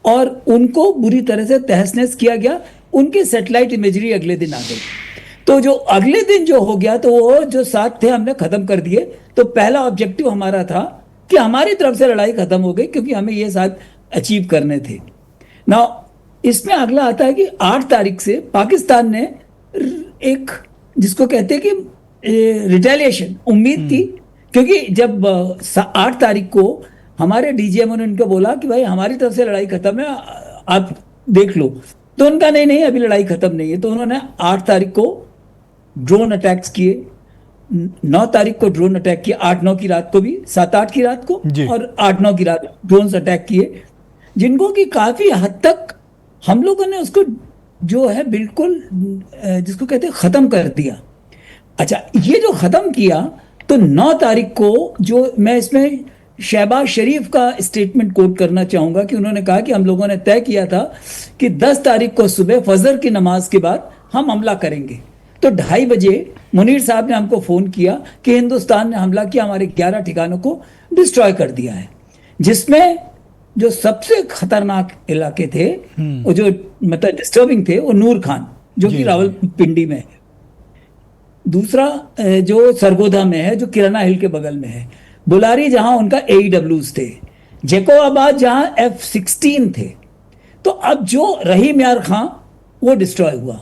[SPEAKER 9] और उनको बुरी तरह से तहस नहस किया गया। उनकी सैटेलाइट इमेजरी अगले दिन आ गई। तो जो अगले दिन जो हो गया, तो वो जो 7 थे हमने खत्म कर दिए। तो पहला ऑब्जेक्टिव हमारा था कि हमारी तरफ से लड़ाई खत्म हो गई, क्योंकि हमें ये 7 अचीव करने थे ना। इसमें अगला आता है कि 8 तारीख से पाकिस्तान ने एक, जिसको कहते हैं कि रिटेलिएशन, उम्मीद थी, क्योंकि जब 8 तारीख को हमारे डीजीएम ने उनको बोला कि भाई हमारी तरफ से लड़ाई खत्म है, आप देख लो, तो उनका नहीं अभी लड़ाई खत्म नहीं है। तो उन्होंने 8 तारीख को ड्रोन अटैक्स किए, 9 तारीख को ड्रोन अटैक किया, 8-9 की रात को भी, 7-8 की रात को और 8-9 की रात ड्रोन अटैक किए, जिनको कि काफी हद तक हम लोगों ने उसको जो है बिल्कुल जिसको कहते हैं खत्म कर दिया। अच्छा, ये जो खत्म किया, तो 9 तारीख को जो मैं इसमें शहबाज शरीफ का स्टेटमेंट कोट करना चाहूंगा कि उन्होंने कहा कि हम लोगों ने तय किया था कि 10 तारीख को सुबह फजर की नमाज के बाद हम हमला करेंगे। तो 2:30 बजे मुनीर साहब ने हमको फोन किया कि हिंदुस्तान ने हमला किया, हमारे 11 ठिकानों को डिस्ट्रॉय कर दिया है, जिसमें जो सबसे खतरनाक इलाके थे, वो जो मतलब डिस्टर्बिंग थे, वो नूर खान जो कि रावलपिंडी में है, दूसरा जो सरगोधा में है, जो किराना हिल के बगल में है, बुलारी जहां उनका AEWs थे, जैकोबाबाद जहां F-16 थे। तो अब जो रहीम यार खां वो डिस्ट्रॉय हुआ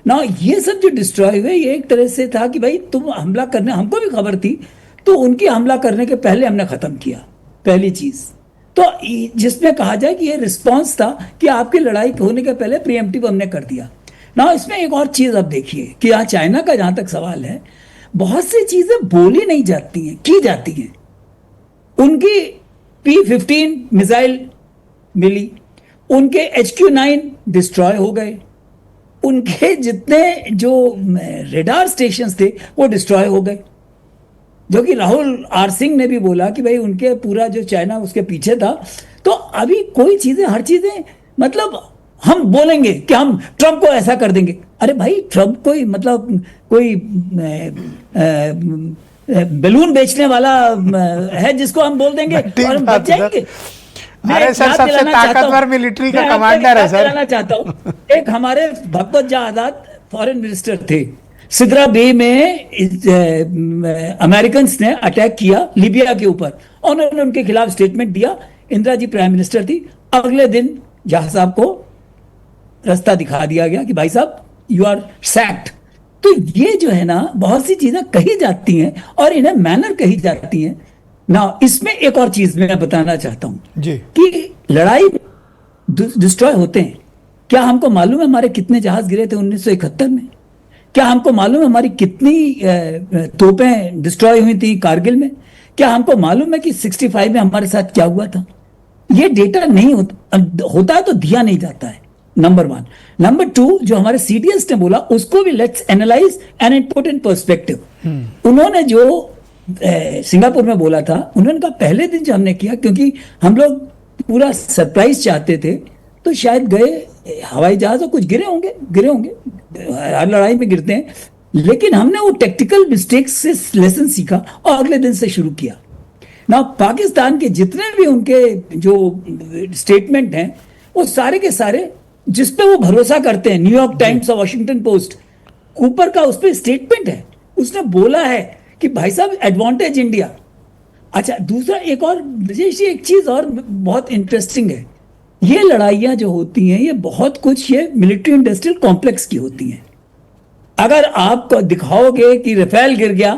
[SPEAKER 9] ना। ये सब जो डिस्ट्रॉय हुए, ये एक तरह से था कि भाई तुम हमला करने, हमको भी खबर थी, तो उनकी हमला करने के पहले हमने खत्म किया, पहली चीज। तो जिसमें कहा जाए कि ये रिस्पॉन्स था कि आपकी लड़ाई होने के पहले प्रीएम्प्टिव हमने कर दिया ना। इसमें एक और चीज अब देखिए कि यहाँ चाइना का जहां तक सवाल है, बहुत सी चीजें बोली नहीं जाती हैं, की जाती हैं। उनकी P-15 मिसाइल मिली, उनके HQ-9 डिस्ट्रॉय हो गए, उनके जितने जो रेडार स्टेशंस थे वो डिस्ट्रॉय हो गए, जो कि राहुल आर सिंह ने भी बोला कि भाई उनके पूरा जो चाइना उसके पीछे था। तो अभी कोई चीजें, हर चीजें मतलब हम बोलेंगे कि हम ट्रंप को ऐसा कर देंगे। अरे भाई, ट्रंप कोई मतलब कोई बैलून बेचने वाला है जिसको हम बोल देंगे और हम बच जाएंगे?
[SPEAKER 1] अरे सर, सबसे ताकतवर मिलिट्री का कमांडर है सर।
[SPEAKER 9] मैं चाहता हूँ, एक हमारे भगवत जहा आजाद फॉरेन मिनिस्टर थे, सिद्रा बे में अमेरिकन ने अटैक किया लीबिया के ऊपर, और उन्होंने उनके खिलाफ स्टेटमेंट दिया। इंदिरा जी प्राइम मिनिस्टर थी, अगले दिन जहा साहब को रास्ता दिखा दिया गया कि भाई साहब यू आर सैक्ड। तो ये जो है ना, बहुत सी चीजें कही जाती हैं और इन्हें मैनर कही जाती हैं ना। इसमें एक और चीज मैं बताना चाहता हूं कि लड़ाई डिस्ट्रॉय होते हैं। क्या हमको मालूम है हमारे कितने जहाज गिरे थे 1971 में? क्या हमको मालूम है हमारी कितनी तोपें डिस्ट्रॉय हुई थी कारगिल में? क्या हमको मालूम है कि 65 में हमारे साथ क्या हुआ था? ये डेटा नहीं होता है तो दिया नहीं जाता है, नंबर 1। नंबर 2, जो हमारे CDS ने बोला उसको भी let's analyse and put in perspective. उन्होंने जो सिंगापुर में बोला था, उन्होंने कहा पहले दिन जो हमने किया, क्योंकि हम लोग पूरा सरप्राइज चाहते थे, तो शायद गए हवाई जहाज और कुछ गिरे होंगे, हर लड़ाई में गिरते हैं, लेकिन हमने वो टेक्टिकल मिस्टेक्स से लेसन सीखा और अगले दिन से शुरू किया ना। पाकिस्तान के जितने भी उनके जो स्टेटमेंट हैं, वो सारे के सारे जिस पे वो भरोसा करते हैं, न्यूयॉर्क टाइम्स और वॉशिंगटन पोस्ट, कूपर का उस पर स्टेटमेंट है, उसने बोला है कि भाई साहब एडवांटेज इंडिया। अच्छा, दूसरा एक और एक चीज और बहुत इंटरेस्टिंग है, ये लड़ाइयां जो होती हैं, ये बहुत कुछ ये मिलिट्री इंडस्ट्रियल कॉम्प्लेक्स की होती हैं। अगर आप दिखाओगे कि राफेल गिर गया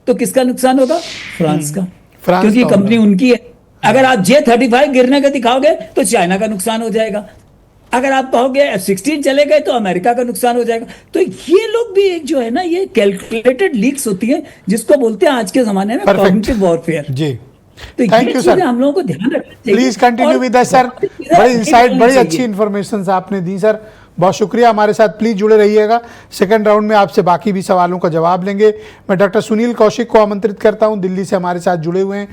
[SPEAKER 9] तो किसका नुकसान होगा? फ्रांस का, क्योंकि कंपनी उनकी है। अगर आप J-35 गिरने का दिखाओगे तो चाइना का नुकसान हो जाएगा। अगर आप कहोगे F-16 चले गए तो अमेरिका का नुकसान हो जाएगा। तो ये लोग भी एक जो है ना, ये कैलकुलेटेड लीक्स होती है, जिसको बोलते हैं आज के जमाने में कॉग्निटिव वॉरफेयर जी। तो
[SPEAKER 1] थैंक यू सर,
[SPEAKER 9] हम लोगों को ध्यान रखना चाहिए।
[SPEAKER 1] Please continue with that sir. बड़ी इंसाइट, बड़ी अच्छी इंफॉर्मेशन आपने दी सर, बहुत शुक्रिया। हमारे साथ प्लीज जुड़े रहिएगा, सेकंड राउंड में आपसे बाकी भी सवालों का जवाब लेंगे। मैं डॉक्टर सुनील कौशिक को आमंत्रित करता हूं, दिल्ली से हमारे साथ जुड़े हुए हैं,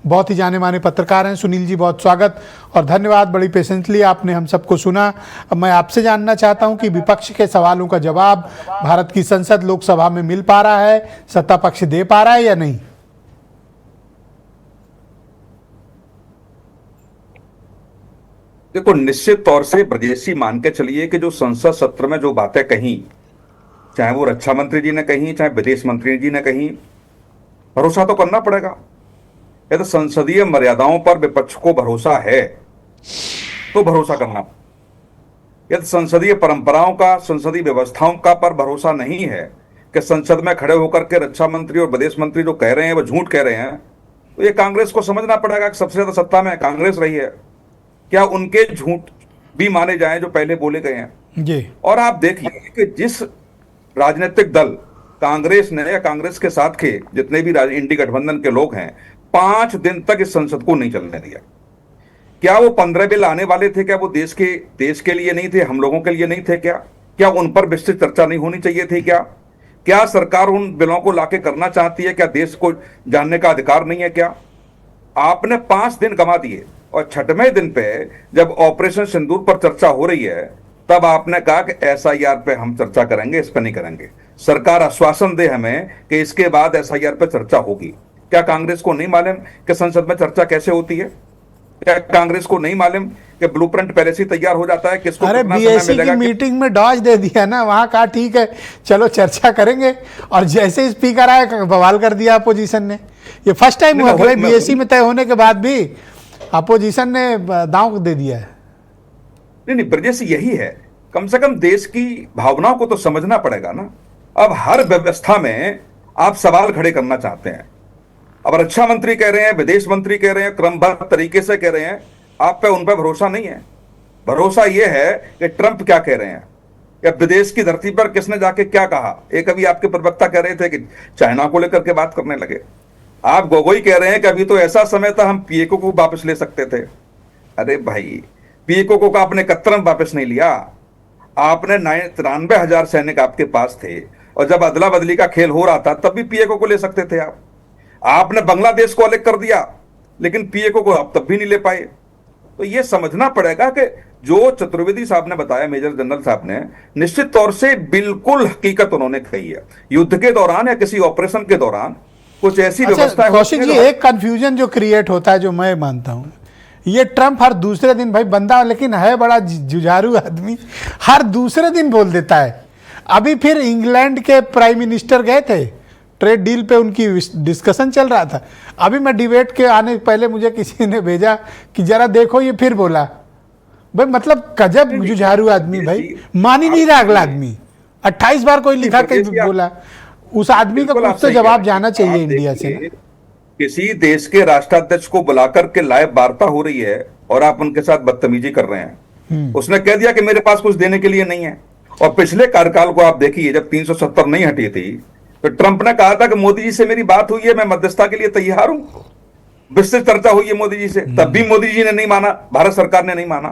[SPEAKER 1] बहुत ही जाने माने पत्रकार हैं। सुनील जी, बहुत स्वागत और धन्यवाद, बड़ी पेशेंटली आपने हम सबको सुना। अब मैं आपसे जानना चाहता हूं कि विपक्ष के सवालों का जवाब भारत की संसद लोकसभा में मिल पा रहा है, सत्ता पक्ष दे पा रहा है या नहीं?
[SPEAKER 10] देखो, निश्चित तौर से ब्रजेशी मान के चलिए कि जो संसद सत्र में जो बातें कही, चाहे वो रक्षा मंत्री जी ने कही, चाहे विदेश मंत्री जी ने कही, भरोसा तो करना पड़ेगा। यदि संसदीय मर्यादाओं पर विपक्ष को भरोसा है तो भरोसा करना, यदि संसदीय परंपराओं का, संसदीय व्यवस्थाओं का पर भरोसा नहीं है कि संसद में खड़े होकर के रक्षा मंत्री और विदेश मंत्री जो कह रहे हैं वो झूठ कह रहे हैं, तो ये कांग्रेस को समझना पड़ेगा कि सबसे ज्यादा सत्ता में कांग्रेस रही है, क्या उनके झूठ भी माने जाएं जो पहले बोले गए हैं जी। और आप देखिए कि जिस राजनीतिक दल कांग्रेस ने या कांग्रेस के साथ के जितने भी इंडी गठबंधन के लोग हैं, 5 दिन तक इस संसद को नहीं चलने दिया। क्या वो 15 बिल आने वाले थे, क्या वो देश के लिए नहीं थे, हम लोगों के लिए नहीं थे? क्या उन पर विस्तृत चर्चा नहीं होनी चाहिए थी? क्या सरकार उन बिलों को लाके करना चाहती है? क्या देश को जानने का अधिकार नहीं है? क्या आपने 5 दिन गंवा दिए और 6वें दिन पे जब ऑपरेशन सिंदूर पर चर्चा हो रही है, तब आपने कहा कि SIR पे हम चर्चा करेंगे, इस पर नहीं करेंगे। सरकार आश्वासन दे हमें कि इसके बाद SIR पे चर्चा होगी। क्या कांग्रेस को नहीं मालूम कि संसद में चर्चा कैसे होती है? क्या कांग्रेस को नहीं मालूम कि ब्लूप्रिंट पहले से तैयार हो जाता है? किसको
[SPEAKER 1] अरे BSc की मीटिंग में डॉज दे दिया ना, वहां कहा ठीक है चलो चर्चा करेंगे, और जैसे ही स्पीकर आए बवाल कर दिया अपोजिशन ने। ये फर्स्ट टाइम हुआ भाई, BSc में तय होने के बाद भी अपोजिशन ने दांव दे दिया है।
[SPEAKER 10] नहीं, ब्रजेश, यही है, कम से कम देश की भावनाओं को तो समझना पड़ेगा ना। अब हर व्यवस्था में आप सवाल खड़े करना चाहते हैं। अब रक्षा मंत्री कह रहे हैं, विदेश मंत्री कह रहे हैं, क्रमबद्ध तरीके से कह रहे हैं, आप पे उन पर भरोसा नहीं है। भरोसा यह है कि ट्रंप क्या कह रहे हैं, या विदेश की धरती पर किसने जाके क्या कहा। एक अभी आपके प्रवक्ता कह रहे थे कि चाइना को लेकर के बात करने लगे। आप गोगोई कह रहे हैं कि अभी तो ऐसा समय था हम PAQ को वापस ले सकते थे। अरे भाई, PAQ को आपने 71 वापस नहीं लिया, आपने 93,000 सैनिक आपके पास थे, और जब अदला बदली का खेल हो रहा था तब भी PAQ को ले सकते थे आप। आपने बांग्लादेश को अलग कर दिया, लेकिन PAQ को आप तब भी नहीं ले पाए। तो ये समझना पड़ेगा कि जो चतुर्वेदी साहब ने बताया, मेजर जनरल साहब ने, निश्चित तौर से बिल्कुल हकीकत उन्होंने कही है। युद्ध के दौरान या किसी ऑपरेशन के दौरान कुछ ऐसी व्यवस्था।
[SPEAKER 1] कौशिक जी, एक कंफ्यूजन जो क्रिएट होता है, जो मैं मानता हूं, ये ट्रंप हर दूसरे दिन, भाई बंदा लेकिन है बड़ा जुझारू आदमी, हर दूसरे दिन बोल देता है। अभी फिर इंग्लैंड के प्राइम मिनिस्टर गए थे, ट्रेड डील पे उनकी डिस्कशन चल रहा था। अभी मैं डिबेट के आने पहले मुझे किसी ने भेजा कि जरा देखो ये फिर बोला। भाई मतलब गजब जुझारू आदमी, भाई मान ही नहीं रहा अगला आदमी। 28 बार कोई लिखा के बोला, उस आदमी का कुछ तो जवाब जाना चाहिए इंडिया से।
[SPEAKER 10] किसी देश के राष्ट्राध्यक्ष को बुलाकर के लाइव वार्ता हो रही है और आप उनके साथ बदतमीजी कर रहे हैं। उसने कह दिया कि मेरे पास कुछ देने के लिए नहीं है। और पिछले कार्यकाल को आप देखिए, जब 370 नहीं हटी थी तो ट्रंप ने कहा था कि मोदी जी से मेरी बात हुई है, मैं मध्यस्थता के लिए तैयार हूं। विस्तृत चर्चा हुई है मोदी जी से, तब भी मोदी जी ने नहीं माना, भारत सरकार ने नहीं माना।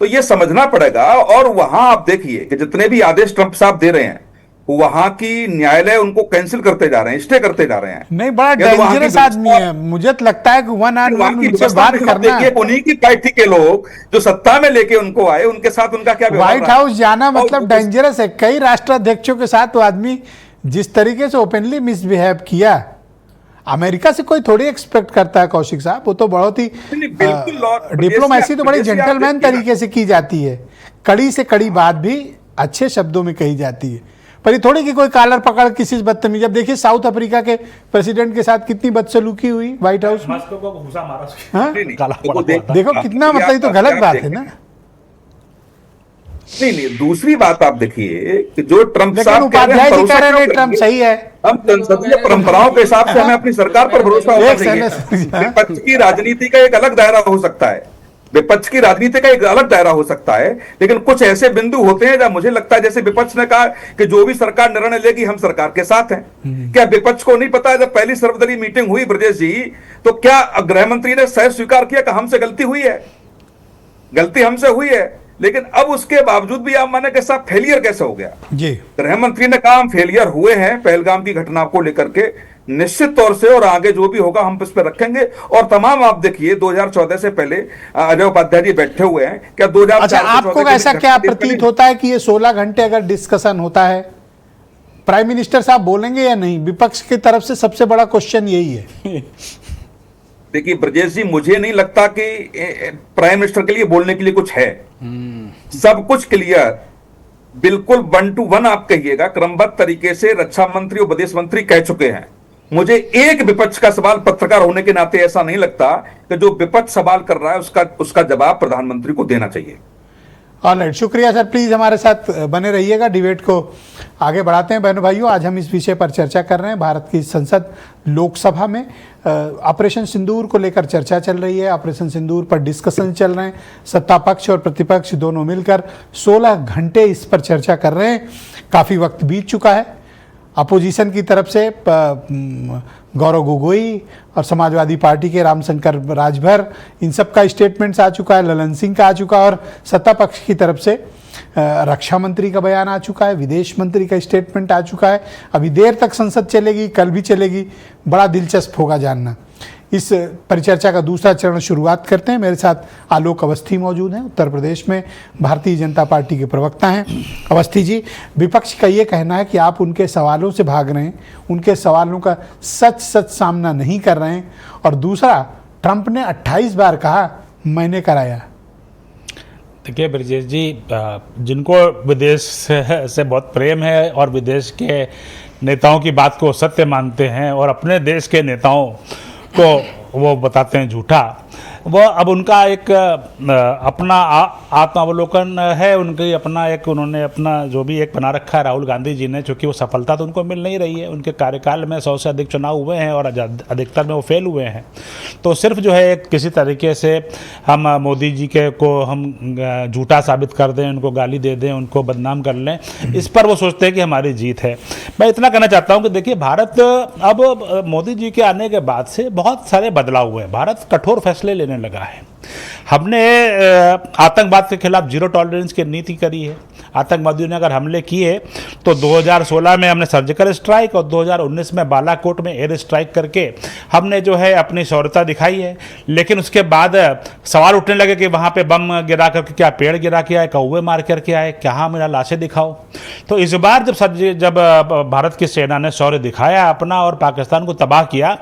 [SPEAKER 10] तो यह समझना पड़ेगा। और वहां आप देखिए कि जितने भी आदेश ट्रंप साहब दे रहे हैं, वहां की न्यायालय उनको कैंसिल करते जा रहे हैं, स्टे करते जा रहे हैं।
[SPEAKER 1] नहीं, बड़ा
[SPEAKER 10] या तो वहां की
[SPEAKER 1] डेंजरस आदमी है। मुझे तो लगता है कि वन ऑन
[SPEAKER 10] वहां
[SPEAKER 1] वन
[SPEAKER 10] की
[SPEAKER 1] उनसे
[SPEAKER 10] व्यवस्था
[SPEAKER 1] बात
[SPEAKER 10] में आप
[SPEAKER 1] करना।
[SPEAKER 10] देखिए, उन्हीं की पार्टी के लोग जो सत्ता में लेके उनको आए, उनके साथ उनका क्या व्यवहार
[SPEAKER 1] व्हाइट
[SPEAKER 10] रहा?
[SPEAKER 1] हाउस जाना
[SPEAKER 10] और
[SPEAKER 1] मतलब डेंजरस है। कई राष्ट्राध्यक्षों के साथ वो आदमी जिस तरीके से ओपनली मिसबिहेव किया, अमेरिका से कोई थोड़ी एक्सपेक्ट करता है कौशिक साहब। वो तो बहुत ही
[SPEAKER 10] बिल्कुल
[SPEAKER 1] डिप्लोमेसी तो बड़ी
[SPEAKER 10] जैसे आप
[SPEAKER 1] जेंटलमैन
[SPEAKER 10] देखिए ना,
[SPEAKER 1] तरीके से की जाती है, कड़ी से कड़ी बात भी अच्छे शब्दों में कही जाती है, पर ये थोड़ी कि कोई कॉलर पकड़ किसी से बदतमीजी। अब देखिए साउथ अफ्रीका के प्रेसिडेंट के साथ कितनी बदसलूकी हुई व्हाइट हाउस में। हाँ?
[SPEAKER 10] नहीं, नहीं,
[SPEAKER 1] देखो कितना, मतलब ये तो गलत बात है ना।
[SPEAKER 10] नहीं, दूसरी बात आप देखिए कि जो ट्रंप
[SPEAKER 1] लेकिन
[SPEAKER 10] साहब कह रहे हैं,
[SPEAKER 1] उपाध्याय जी
[SPEAKER 10] भरोसा
[SPEAKER 1] कह रहे
[SPEAKER 10] क्यों
[SPEAKER 1] हैं ट्रंप
[SPEAKER 10] करेंगे?
[SPEAKER 1] सही है।
[SPEAKER 10] हम संसदीय परंपराओं के हिसाब से हमें अपनी सरकार पर भरोसा होना
[SPEAKER 1] एक
[SPEAKER 10] चाहिए।
[SPEAKER 1] सेकंड।
[SPEAKER 10] विपक्ष की राजनीति का एक अलग दायरा हो सकता है, विपक्ष की राजनीति का एक अलग दायरा हो सकता है, लेकिन कुछ ऐसे बिंदु होते हैं जहां मुझे लगता है, जैसे विपक्ष ने कहा कि जो भी सरकार निर्णय लेगी हम सरकार के साथ हैं। क्या विपक्ष को नहीं पता है, जब पहली सर्वदलीय मीटिंग हुई ब्रजेश जी, तो क्या गृह मंत्री ने सहज स्वीकार किया कि हमसे गलती हुई है, गलती हमसे हुई है, लेकिन अब उसके बावजूद भी आप माने कि साहब फेलियर कैसे हो गया?
[SPEAKER 1] जी,
[SPEAKER 10] गृह मंत्री ने कहा हम फेलियर हुए हैं पहलगाम की घटना को लेकर के, निश्चित तौर से, और आगे जो भी होगा हम इस पर रखेंगे। और तमाम आप देखिए 2014 से पहले अजय उपाध्याय जी बैठे हुए हैं, क्या 2004
[SPEAKER 1] अच्छा,
[SPEAKER 10] से
[SPEAKER 1] आपको
[SPEAKER 10] 14
[SPEAKER 1] ऐसा
[SPEAKER 10] के
[SPEAKER 1] क्या
[SPEAKER 10] बीच
[SPEAKER 1] प्रतीत होता है कि ये 16 घंटे अगर डिस्कशन होता है, प्राइम मिनिस्टर साहब बोलेंगे या नहीं? विपक्ष की तरफ से सबसे बड़ा क्वेश्चन यही है।
[SPEAKER 10] देखिए ब्रजेश जी, मुझे नहीं लगता कि प्राइम मिनिस्टर के लिए बोलने के लिए कुछ है। सब कुछ क्लियर, बिल्कुल 1 to 1 आप कहिएगा, क्रमबद्ध तरीके से रक्षा मंत्री और विदेश मंत्री कह चुके हैं। मुझे एक विपक्ष का सवाल, पत्रकार होने के नाते ऐसा नहीं लगता कि जो विपक्ष सवाल कर रहा है उसका जवाब प्रधानमंत्री को देना चाहिए।
[SPEAKER 1] ऑलराइट, शुक्रिया सर। प्लीज हमारे साथ बने रहिएगा, डिबेट को आगे बढ़ाते हैं। बहनों भाइयों, आज हम इस विषय पर चर्चा कर रहे हैं। भारत की संसद लोकसभा में ऑपरेशन सिंदूर को लेकर चर्चा चल रही है। ऑपरेशन सिंदूर पर डिस्कशन चल रहे हैं। सत्ता पक्ष और प्रतिपक्ष दोनों मिलकर 16 घंटे इस पर चर्चा कर रहे हैं। काफ़ी वक्त बीत चुका है। अपोजिशन की तरफ से गौरव गोगोई और समाजवादी पार्टी के रामशंकर राजभर, इन सब का स्टेटमेंट्स आ चुका है, ललन सिंह का आ चुका है, और सत्ता पक्ष की तरफ से रक्षा मंत्री का बयान आ चुका है, विदेश मंत्री का स्टेटमेंट आ चुका है। अभी देर तक संसद चलेगी, कल भी चलेगी। बड़ा दिलचस्प होगा जानना। इस परिचर्चा का दूसरा चरण शुरुआत करते हैं। मेरे साथ आलोक अवस्थी मौजूद हैं, उत्तर प्रदेश में भारतीय जनता पार्टी के प्रवक्ता हैं। अवस्थी जी, विपक्ष का ये कहना है कि आप उनके सवालों से भाग रहे हैं, उनके सवालों का सच सामना नहीं कर रहे हैं, और दूसरा, ट्रंप ने 28 बार कहा मैंने कराया।
[SPEAKER 6] देखिए ब्रजेश जी, जिनको विदेश से बहुत प्रेम है और विदेश के नेताओं की बात को सत्य मानते हैं और अपने देश के नेताओं को वो बताते हैं झूठा, वो अब उनका एक अपना आत्मावलोकन है, उनकी अपना एक, उन्होंने अपना जो भी एक बना रखा है राहुल गांधी जी ने, चूँकि वो सफलता तो उनको मिल नहीं रही है। उनके कार्यकाल में 100 से अधिक चुनाव हुए हैं और अधिकतर में वो फेल हुए हैं। तो सिर्फ जो है किसी तरीके से हम मोदी जी के को हम झूठा साबित कर दें, उनको गाली दे दें, उनको बदनाम कर लें, इस पर वो सोचते हैं कि हमारी जीत है। मैं इतना कहना चाहता हूँ कि देखिए, भारत अब मोदी जी के आने के बाद से बहुत सारे बदलाव हुए हैं। भारत कठोर फैसले लेने लगा है। हमने आतंकवाद के खिलाफ जीरो टॉलरेंस की नीति करी है। आतंकवादियों ने अगर हमले किए तो 2016 में हमने सर्जिकल स्ट्राइक और 2019 में बालाकोट में एयर स्ट्राइक करके हमने जो है अपनी शौर्यता दिखाई है। लेकिन उसके बाद सवाल उठने लगे कि वहाँ पे बम गिरा करके, क्या पेड़ गिरा के आए, कौवे मार करके आए, कहाँ मेरा लाशें दिखाओ। तो इस बार जब भारत की सेना ने शौर्य दिखाया अपना और पाकिस्तान को तबाह किया,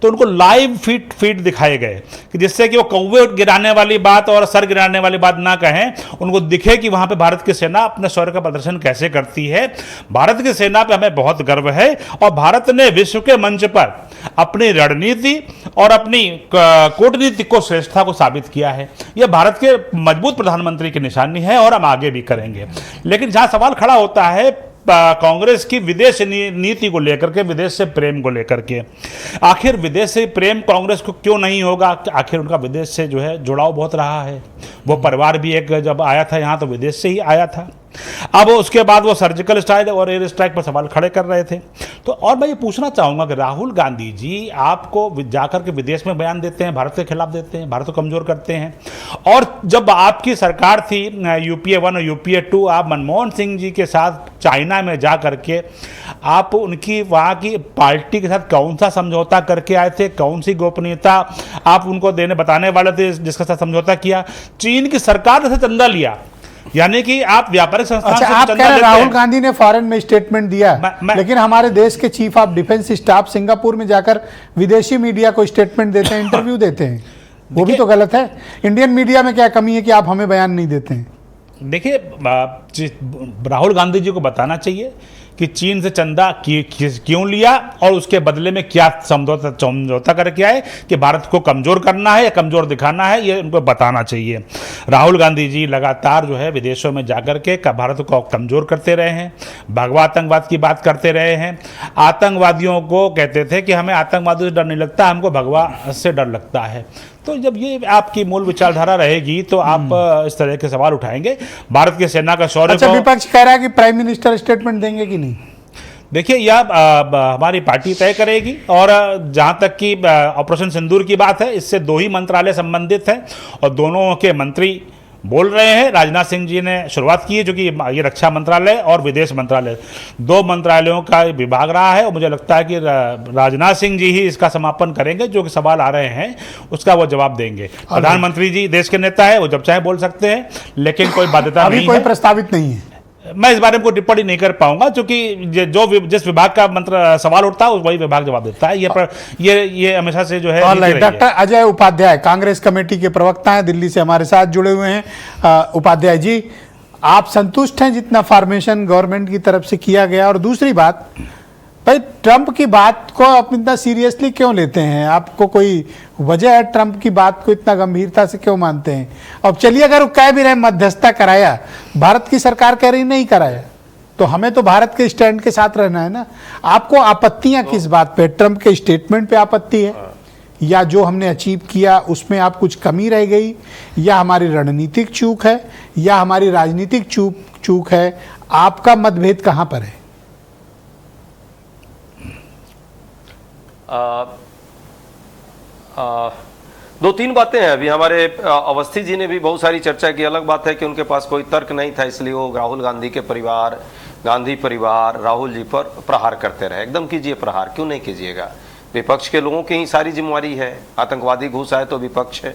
[SPEAKER 6] तो उनको लाइव फीड दिखाए गए कि जिससे कि वो कौवे गिराने वाली बात और सर गिराने वाली बात ना कहें, उनको दिखे कि वहाँ पे भारत की सेना अपने शौर्य का प्रदर्शन कैसे करती है। भारत की सेना पे हमें बहुत गर्व है और भारत ने विश्व के मंच पर अपनी रणनीति और अपनी कूटनीति को श्रेष्ठता को साबित किया है। यह भारत के मजबूत प्रधानमंत्री की निशानी है और हम आगे भी करेंगे। लेकिन जहां सवाल खड़ा होता है कांग्रेस की विदेश नीति को लेकर के, विदेश से प्रेम को लेकर के, आखिर विदेश से प्रेम कांग्रेस को क्यों नहीं होगा? आखिर उनका विदेश से जो है जुड़ाव बहुत रहा है। वो परिवार भी एक जब आया था यहाँ तो विदेश से ही आया था। अब उसके बाद वो सर्जिकल स्ट्राइक और एयर स्ट्राइक पर सवाल खड़े कर रहे थे। तो और मैं ये पूछना चाहूँगा कि राहुल गांधी जी आपको जाकर के विदेश में बयान देते हैं, भारत के खिलाफ देते हैं, भारत को कमज़ोर करते हैं, और जब आपकी सरकार थी यूपीए 1 और यूपीए 2, आप मनमोहन सिंह जी के साथ चाइना में जा करके आप उनकी वहाँ की पार्टी के साथ कौन सा समझौता करके आए थे, कौन सी गोपनीयता आप उनको बताने वाले थे जिसके साथ समझौता किया? चीन की सरकार से चंदा लिया, यानी कि आप व्यापारिक संस्थान से
[SPEAKER 1] आप
[SPEAKER 6] चंदा
[SPEAKER 1] कह रहे
[SPEAKER 6] लेते
[SPEAKER 1] राहुल
[SPEAKER 6] हैं।
[SPEAKER 1] गांधी ने फॉरेन में स्टेटमेंट दिया, लेकिन हमारे देश के chief of defence staff Singapore में जाकर विदेशी मीडिया को स्टेटमेंट देते हैं, इंटरव्यू देते हैं, वो भी तो गलत है। इंडियन मीडिया में क्या कमी है कि आप हमें बयान नहीं देते हैं?
[SPEAKER 6] देखिए, राहुल गांधी जी को बताना चाहिए कि चीन से चंदा क्यों लिया और उसके बदले में क्या समझौता करके आए, कि भारत को कमजोर करना है या कमजोर दिखाना है, ये उनको बताना चाहिए। राहुल गांधी जी लगातार जो है विदेशों में जाकर के भारत को कमजोर करते रहे हैं, भगवा आतंकवाद की बात करते रहे हैं, आतंकवादियों को कहते थे कि हमें आतंकवादियों से डर नहीं लगता, हमको भगवा से डर लगता है। तो जब ये आपकी मूल विचारधारा रहेगी तो आप इस तरह के सवाल उठाएंगे। भारत की सेना का शौर्य
[SPEAKER 1] अच्छा, विपक्ष कह रहा है कि प्राइम मिनिस्टर स्टेटमेंट देंगे कि नहीं?
[SPEAKER 6] देखिए, यह हमारी पार्टी तय करेगी, और जहां तक कि ऑपरेशन सिंदूर की बात है, इससे 2 ही मंत्रालय संबंधित हैं और दोनों के मंत्री बोल रहे हैं। राजनाथ सिंह जी ने शुरुआत की है, जो कि ये रक्षा मंत्रालय और विदेश मंत्रालय 2 मंत्रालयों का विभाग रहा है, और मुझे लगता है कि राजनाथ सिंह जी ही इसका समापन करेंगे। जो कि सवाल आ रहे हैं उसका वो जवाब देंगे। प्रधानमंत्री जी देश के नेता है, वो जब चाहे बोल सकते हैं, लेकिन कोई बाध्यता नहीं है,
[SPEAKER 1] कोई प्रस्तावित नहीं है।
[SPEAKER 6] मैं इस बारे में कोई टिप्पणी नहीं कर पाऊंगा, क्योंकि जिस विभाग का सवाल उठता है वही विभाग जवाब देता है। ये हमेशा से जो है।
[SPEAKER 1] डॉक्टर अजय उपाध्याय कांग्रेस कमेटी के प्रवक्ता हैं, दिल्ली से हमारे साथ जुड़े हुए हैं। उपाध्याय जी, आप संतुष्ट हैं जितना फॉर्मेशन गवर्नमेंट की तरफ से किया गया? और दूसरी बात, भाई ट्रंप की बात को आप इतना सीरियसली क्यों लेते हैं? आपको कोई वजह है ट्रंप की बात को इतना गंभीरता से क्यों मानते हैं? अब चलिए, अगर वो कह भी रहे मध्यस्थता कराया, भारत की सरकार कह रही नहीं कराया, तो हमें तो भारत के स्टैंड के साथ रहना है ना। आपको आपत्तियां किस बात पे? ट्रंप के स्टेटमेंट पे आपत्ति है, या जो हमने अचीव किया उसमें आप कुछ कमी रह गई, या हमारी रणनीतिक चूक है, या हमारी राजनीतिक चूक है? आपका मतभेद कहां पर है?
[SPEAKER 7] दो तीन बातें हैं। अभी हमारे अवस्थी जी ने भी बहुत सारी चर्चा की। अलग बात है कि उनके पास कोई तर्क नहीं था, इसलिए वो राहुल गांधी के परिवार, गांधी परिवार, राहुल जी पर प्रहार करते रहे। एकदम कीजिए प्रहार, क्यों नहीं कीजिएगा? विपक्ष के लोगों की ही सारी जिम्मेवारी है। आतंकवादी घुस आए तो विपक्ष है,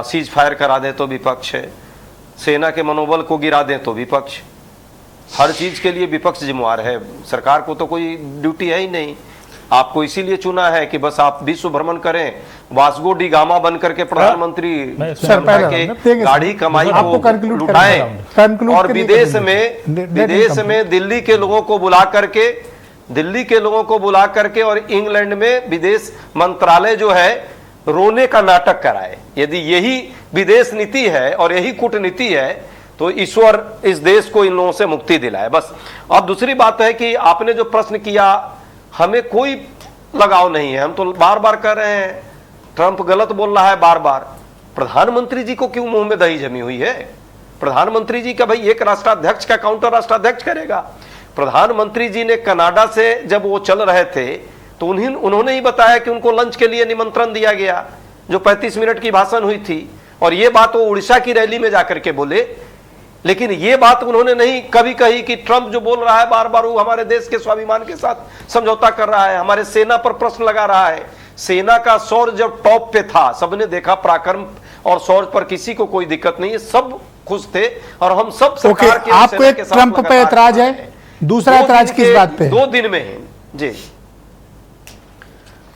[SPEAKER 7] सीज फायर करा दे तो विपक्ष है, सेना के मनोबल को गिरा दें तो विपक्ष। हर चीज के लिए विपक्ष जिम्मेवार है। सरकार को तो कोई ड्यूटी है ही नहीं। आपको इसीलिए चुना है कि बस आप विश्व भ्रमण करें, वास्को डी गामा बन करके प्रधानमंत्री के गाड़ी कमाई को लुटाएं, और विदेश में दिल्ली के लोगों को बुला करके और इंग्लैंड में विदेश मंत्रालय जो है रोने का नाटक कराए। यदि यही विदेश नीति है और यही कूटनीति है तो ईश्वर इस देश को इन लोगों से मुक्ति दिलाए, बस। और दूसरी बात है कि आपने जो प्रश्न किया, हमें कोई लगाव नहीं है। हम तो बार बार कह रहे हैं ट्रंप गलत बोल रहा है बार बार। प्रधानमंत्री जी को क्यों मुंह में दही जमी हुई है? प्रधानमंत्री जी का भाई एक राष्ट्राध्यक्ष का काउंटर राष्ट्राध्यक्ष करेगा। प्रधानमंत्री जी ने कनाडा से जब वो चल रहे थे तो उन्होंने ही बताया कि उनको लंच के लिए निमंत्रण दिया गया, जो 35 मिनट की भाषण हुई थी, और ये बात वो उड़ीसा की रैली में जाकर के बोले। लेकिन ये बात उन्होंने नहीं कभी कही कि ट्रंप जो बोल रहा है बार बार, वो हमारे देश के स्वाभिमान के साथ समझौता कर रहा है, हमारे सेना पर प्रश्न लगा रहा है। सेना का शौर्य जब टॉप पे था, सबने देखा पराक्रम और शौर्य पर किसी को कोई दिक्कत नहीं है, सब खुश थे, और हम सब सरकार के
[SPEAKER 1] आपको एक ट्रंप पे ऐतराज है, दूसरा ऐतराज किस बात पे?
[SPEAKER 7] 2 दिन में है जी।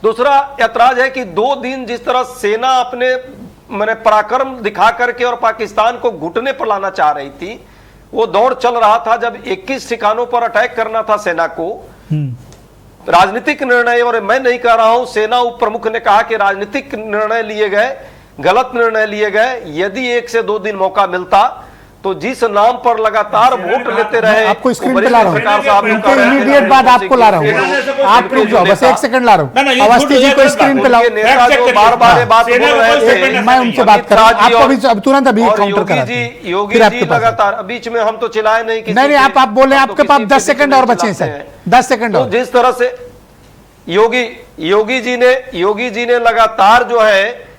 [SPEAKER 7] दूसरा ऐतराज है कि 2 दिन जिस तरह सेना अपने मैंने पराक्रम दिखा करके और पाकिस्तान को घुटने पर लाना चाह रही थी, वो दौर चल रहा था जब 21 ठिकानों पर अटैक करना था सेना को। राजनीतिक निर्णय, और मैं नहीं कह रहा हूं, सेना उप प्रमुख ने कहा कि राजनीतिक निर्णय लिए गए, गलत निर्णय लिए गए। यदि 1 से 2 दिन मौका मिलता तो जिस नाम पर लगातार वोट लेते रहे,
[SPEAKER 1] आपको स्क्रीन पे ला रहा हूँ, उनके इमीडिएट बाद आपको ला रहा हूँ, आप रुक जाओ, बस 1 सेकंड ला रहा हूँ। अवस्थी जी को स्क्रीन पे लाओ,
[SPEAKER 7] नेता जो बार-बार बात बोल रहे थे,
[SPEAKER 1] मैं उनसे बात कर रहा हूँ, आपको अभी तुरंत अभी काउंटर करा
[SPEAKER 7] योगी जी लगातार बीच में हम तो चिल्लाए नहीं,
[SPEAKER 1] नहीं आप बोले, आपके पास 10 सेकंड और बचे हैं सर, 10 सेकंड और।
[SPEAKER 7] जिस तरह से योगी जी ने लगातार जो है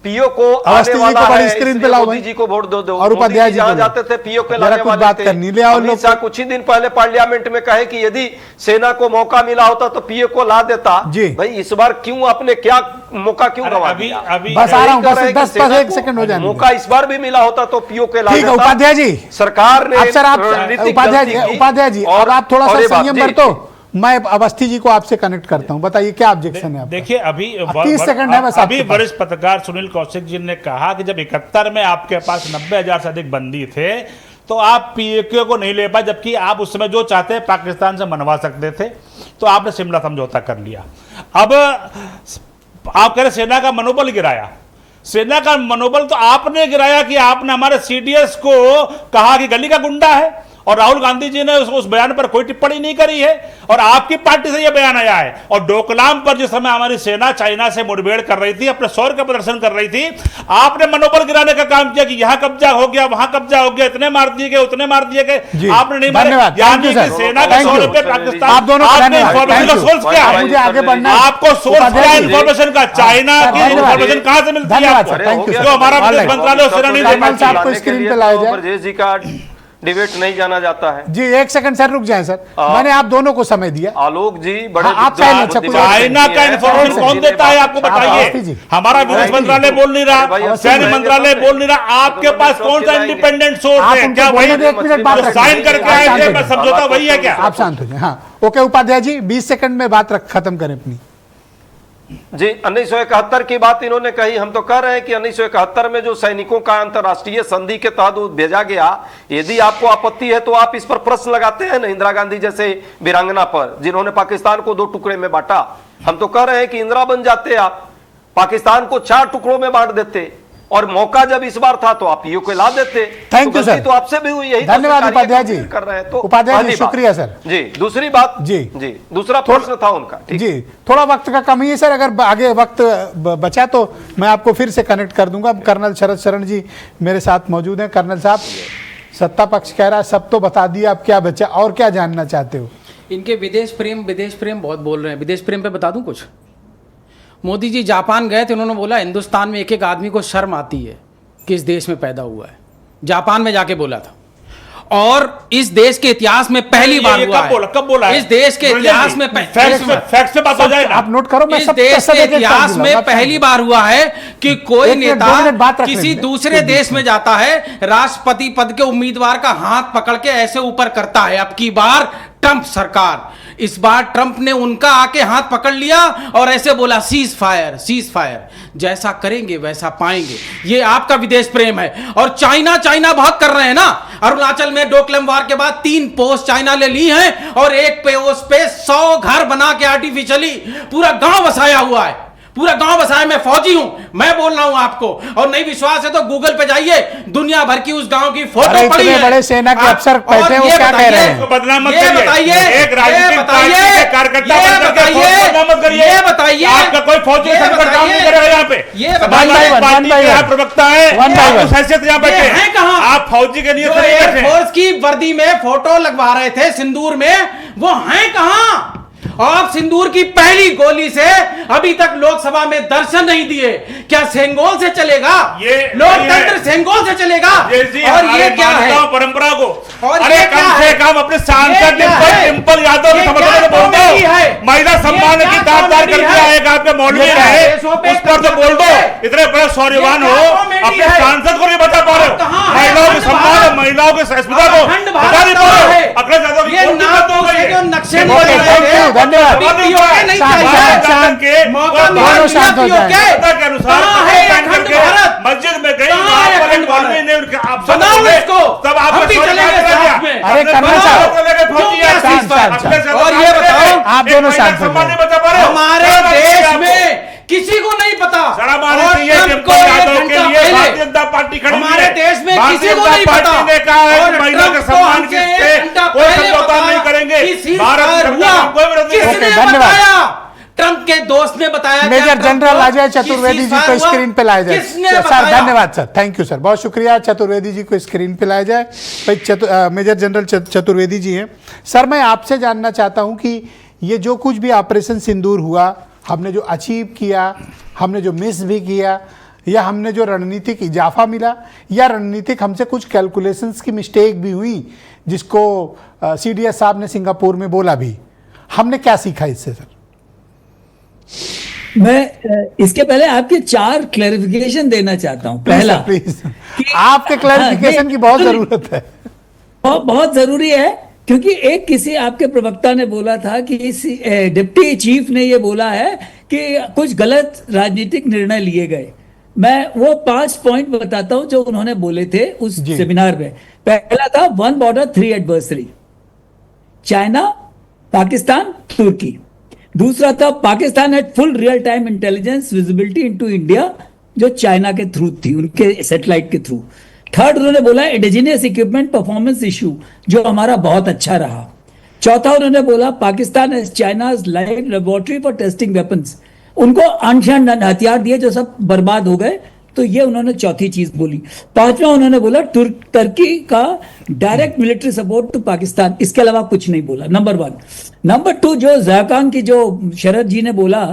[SPEAKER 7] पीओ को आने वाला है,
[SPEAKER 1] स्क्रीन पे लाओ, मोदी
[SPEAKER 7] जी को वोट दो,
[SPEAKER 1] और उपाध्याय जी
[SPEAKER 7] जहां जाते थे पीओ के लाने वाले
[SPEAKER 1] बात करनी ले आओ लोग।
[SPEAKER 7] कुछ ही दिन पहले पार्लियामेंट में कहे कि यदि सेना को मौका मिला होता तो पीओ को ला देता। भाई इस बार क्यों आपने क्या मौका क्यों गंवा दिया?
[SPEAKER 1] बस आ रहा हूं, बस 1 सेकंड हो जाए,
[SPEAKER 7] मौका इस बार भी मिला होता तो पीओ के ला देता।
[SPEAKER 1] उपाध्याय जी,
[SPEAKER 7] सरकार ने
[SPEAKER 1] उपाध्याय जी और आप थोड़ा सा संयम बरतो, मैं अवस्थी जी को आपसे कनेक्ट करता हूं, बताइए क्या ऑब्जेक्शन है आपका?
[SPEAKER 6] देखिए अभी
[SPEAKER 1] 30 सेकंड है बस।
[SPEAKER 6] अभी वरिष्ठ पत्रकार सुनील कौशिक जी ने कहा कि जब 71 में आपके पास 90,000 से अधिक बंदी थे तो आप पीओके को नहीं ले पाए, जबकि आप उस समय जो चाहते हैं पाकिस्तान से मनवा सकते थे, तो आपने शिमला समझौता कर लिया। अब आप कह रहे सेना का मनोबल गिराया, सेना का मनोबल तो आपने गिराया कि आपने हमारे सीडीएस को कहा कि गली का गुंडा है, और राहुल गांधी जी ने उस बयान पर कोई टिप्पणी नहीं करी है, और आपकी पार्टी से यह बयान आया है। और डोकलाम पर जिस समय हमारी सेना चाइना से मुठभेड़ कर रही थी, अपने शौर्य का प्रदर्शन कर रही थी, आपने मनोबल गिराने का काम किया कि यहां कब्जा हो गया, वहां कब्जा हो गया, इतने मार दिए गए, उतने मार दिए गए, आपने नहीं मारा। यानी कि सेना के शौर्य पे पाकिस्तान,
[SPEAKER 1] आप दोनों
[SPEAKER 6] आपने इन्फॉर्मेशन का सोर्स क्या है?
[SPEAKER 1] मुझे आगे बढ़ना है,
[SPEAKER 6] आपको सोर्स क्या है इन्फॉर्मेशन का? चाइना की इन्फॉर्मेशन कहाँ से मिलती है आपको? जो हमारा विदेश मंत्रालय सेना नहीं दे पाती।
[SPEAKER 1] आपको स्क्रीन पे लाया जाए,
[SPEAKER 7] ब्रजेश जी का डिबेट नहीं जाना जाता है
[SPEAKER 1] जी। 1 सेकंड सर, रुक जाएं सर, मैंने आप दोनों को समय दिया।
[SPEAKER 7] आलोक जी बड़े
[SPEAKER 6] चाइना का इन्फॉर्मेशन कौन देता है आपको बताइए? हमारा विदेश मंत्रालय बोल नहीं रहा, सैन्य मंत्रालय बोल नहीं रहा, आपके पास कौन सा इंडिपेंडेंट सोर्स है? क्या वही साइन करके आए थे समझौता वही है क्या?
[SPEAKER 1] आप शांत हो जाए। हाँ ओके उपाध्याय जी, 20 सेकंड में बात खत्म करें अपनी।
[SPEAKER 7] जी 1971 की बात इन्होंने कही। हम तो कह रहे हैं कि 1971 में जो सैनिकों का अंतर्राष्ट्रीय संधि के तहत भेजा गया, यदि आपको आपत्ति है तो आप इस पर प्रश्न लगाते हैं ना, इंदिरा गांधी जैसे वीरांगना पर, जिन्होंने पाकिस्तान को 2 टुकड़े में बांटा। हम तो कह रहे हैं कि इंदिरा बन जाते आप, पाकिस्तान को 4 टुकड़ों में बांट देते, और मौका जब इस बार था तो आप पीओ को ला देते।
[SPEAKER 1] थैंक यू सर,
[SPEAKER 7] तो आपसे भी हुई, यही
[SPEAKER 1] धन्यवाद उपाध्याय जी
[SPEAKER 7] कर रहे हैं। तो
[SPEAKER 1] उपाध्याय जी शुक्रिया सर
[SPEAKER 7] जी। दूसरी बात जी दूसरा प्रश्न था उनका जी,
[SPEAKER 1] थोड़ा वक्त का कमी है सर, अगर आगे वक्त बचा तो मैं आपको फिर से कनेक्ट कर दूंगा। कर्नल शरद शरण जी मेरे साथ मौजूद हैं। कर्नल साहब, सत्ता पक्ष कह रहा है सब तो बता दिया, अब क्या बचा और क्या जानना चाहते हो?
[SPEAKER 8] इनके विदेश प्रेम बहुत बोल रहे हैं। विदेश प्रेम पे बता दूं कुछ? मोदी जी जापान गए थे, उन्होंने बोला हिंदुस्तान में एक आदमी को शर्म आती है कि इस देश में पैदा हुआ है। जापान में जाके बोला था, और इस देश के इतिहास में पहली बार हुआ है।
[SPEAKER 6] कब बोला?
[SPEAKER 8] इस देश के इतिहास में
[SPEAKER 6] फैक्ट्स पे बात हो जाए,
[SPEAKER 1] आप नोट करो।
[SPEAKER 8] इस देश के इतिहास में पहली बार हुआ है कि कोई नेता किसी दूसरे देश में जाता है, राष्ट्रपति पद के उम्मीदवार का हाथ पकड़ के ऐसे ऊपर करता है। अब की बार ट्रंप सरकार, इस बार ट्रंप ने उनका आके हाथ पकड़ लिया और ऐसे बोला सीज फायर, जैसा करेंगे वैसा पाएंगे। ये आपका विदेश प्रेम है। और चाइना बहुत कर रहे हैं ना। अरुणाचल में डोकलाम वार के बाद 3 पोस्ट चाइना ले ली हैं, और एक पोस्ट पे 100 घर बना के आर्टिफिशियली पूरा गांव बसाया हुआ है। पूरा गांव बसाया। मैं फौजी हूं, मैं बोल रहा हूं आपको, और नहीं विश्वास है तो गूगल पे जाइए, दुनिया भर की उस गांव की फोटो पड़ी है।
[SPEAKER 1] बड़े सेना के अफसर बैठे हैं, वो क्या कह रहे हैं?
[SPEAKER 6] बदनाम मत
[SPEAKER 8] करिए,
[SPEAKER 6] एक राजनीतिक पार्टी के कार्यकर्ता बनकर बदनाम मत करिए।
[SPEAKER 8] ये बताइए,
[SPEAKER 6] आपका कोई फौजी सरकार काम नहीं करेगा यहाँ पे।
[SPEAKER 8] ये
[SPEAKER 6] पार्टी के प्रवक्ता है, उस हैसियत यहाँ बैठे हैं कहाँ? आप फौजी के लिए
[SPEAKER 8] फोर्स की वर्दी में फोटो लगवा रहे थे सिंदूर में, वो हैं कहाँ? आप सिंदूर की पहली गोली से अभी तक लोकसभा में दर्शन नहीं दिए। क्या सेंगोल से चलेगा? ये लोकतंत्र सेंगोल से चलेगा? और ये क्या है
[SPEAKER 6] परंपरा को?
[SPEAKER 8] और
[SPEAKER 6] अरे कम से कम अपने सांसद डिंपल यादव के समर्थन में बोल दो। महिला सम्मान की दागदार कर दिया एक आपके मौलवी रहे, उस पर तो बोल दो। इतने बड़े शौर्यवान हो, अपने सांसद को नहीं बता पा रहे हो। महिलाओं के सम्मान, महिलाओं के सहिष्णुता को बता नहीं पा रहे हो। अखिलेश यादव
[SPEAKER 8] ये नक्शे
[SPEAKER 1] धन्यवाद।
[SPEAKER 6] मस्जिद में गई ने उनके आप
[SPEAKER 8] तब आप
[SPEAKER 1] अरे कर्नल साहब,
[SPEAKER 8] और ये बताओ
[SPEAKER 1] आप दोनों साथ
[SPEAKER 8] हमारे देश में किसी को नहीं पता।
[SPEAKER 6] भारतीय जनता पार्टी खड़ी
[SPEAKER 8] हमारे
[SPEAKER 6] है।
[SPEAKER 8] देश में
[SPEAKER 6] भारतीय
[SPEAKER 8] किसी को
[SPEAKER 6] जनता
[SPEAKER 8] नहीं
[SPEAKER 6] पार्टी
[SPEAKER 8] पता।
[SPEAKER 6] ने कहा है
[SPEAKER 8] और
[SPEAKER 6] कि महिला का
[SPEAKER 8] ट्रंप
[SPEAKER 6] सम्मान
[SPEAKER 8] को
[SPEAKER 6] किस
[SPEAKER 8] हमसे
[SPEAKER 6] पे
[SPEAKER 8] एक घंटा
[SPEAKER 6] कोई
[SPEAKER 8] पहले
[SPEAKER 6] समझौता
[SPEAKER 8] बताया
[SPEAKER 6] नहीं करेंगे।
[SPEAKER 8] कि ceasefire
[SPEAKER 6] भारत सरकार
[SPEAKER 8] हुआ।
[SPEAKER 6] का कोई विरोध नहीं
[SPEAKER 8] किसने
[SPEAKER 6] करेगा।
[SPEAKER 1] धन्यवाद।
[SPEAKER 8] बताया? ट्रंप के दोस्त ने बताया क्या
[SPEAKER 1] मेजर
[SPEAKER 8] ट्रंप
[SPEAKER 1] जनरल
[SPEAKER 8] को
[SPEAKER 1] अजय
[SPEAKER 8] कि
[SPEAKER 1] चतुर्वेदी जी को
[SPEAKER 8] ceasefire हुआ?
[SPEAKER 1] स्क्रीन पे लाया जाए।
[SPEAKER 8] किसने
[SPEAKER 1] सर
[SPEAKER 8] बताया?
[SPEAKER 1] धन्यवाद सर, थैंक यू सर, बहुत शुक्रिया। चतुर्वेदी जी को स्क्रीन पे लाया जाए। भाई मेजर जनरल चतुर्वेदी जी हैं। सर मैं आपसे जानना चाहता हूं कि ये जो कुछ भी ऑपरेशन सिंदूर हुआ, हमने जो अचीव किया, हमने जो मिस भी किया, या हमने जो रणनीतिक इजाफा मिला, या रणनीतिक हमसे कुछ कैलकुलेशंस की मिस्टेक भी हुई, जिसको सीडीएस साहब ने सिंगापुर में बोला भी, हमने क्या सीखा इससे सर?
[SPEAKER 9] मैं इसके पहले आपके 4 क्लैरिफिकेशन देना चाहता हूं। पहला,
[SPEAKER 1] प्लीज आपके क्लैरिफिकेशन की बहुत जरूरत है।
[SPEAKER 9] बहुत जरूरी है, क्योंकि एक किसी आपके प्रवक्ता ने बोला था कि डिप्टी चीफ ने ये बोला है कि कुछ गलत राजनीतिक निर्णय लिए गए। मैं वो 5 पॉइंट बताता हूं जो उन्होंने बोले थे उस सेमिनार में। पहला था 1 बॉर्डर 3 एडवर्सरी, चाइना, पाकिस्तान, तुर्की। दूसरा था Pakistan had full real time intelligence visibility into India, जो चाइना के थ्रू थी, उनके सैटेलाइट के थ्रू। थर्ड उन्होंने बोला इंडिजिनियस इक्विपमेंट परफॉर्मेंस इशू, जो हमारा बहुत अच्छा रहा। चौथा उन्होंने बोला Pakistan as China's live laboratory for testing weapons, उनको अनशन हथियार दिए जो सब बर्बाद हो गए, तो ये उन्होंने चौथी चीज बोली। पांचवा उन्होंने बोला तुर्की का direct military support to Pakistan, इसके अलावा कुछ नहीं बोला। नंबर 1। नंबर 2, जो जायकांग की जो शरद जी ने बोला,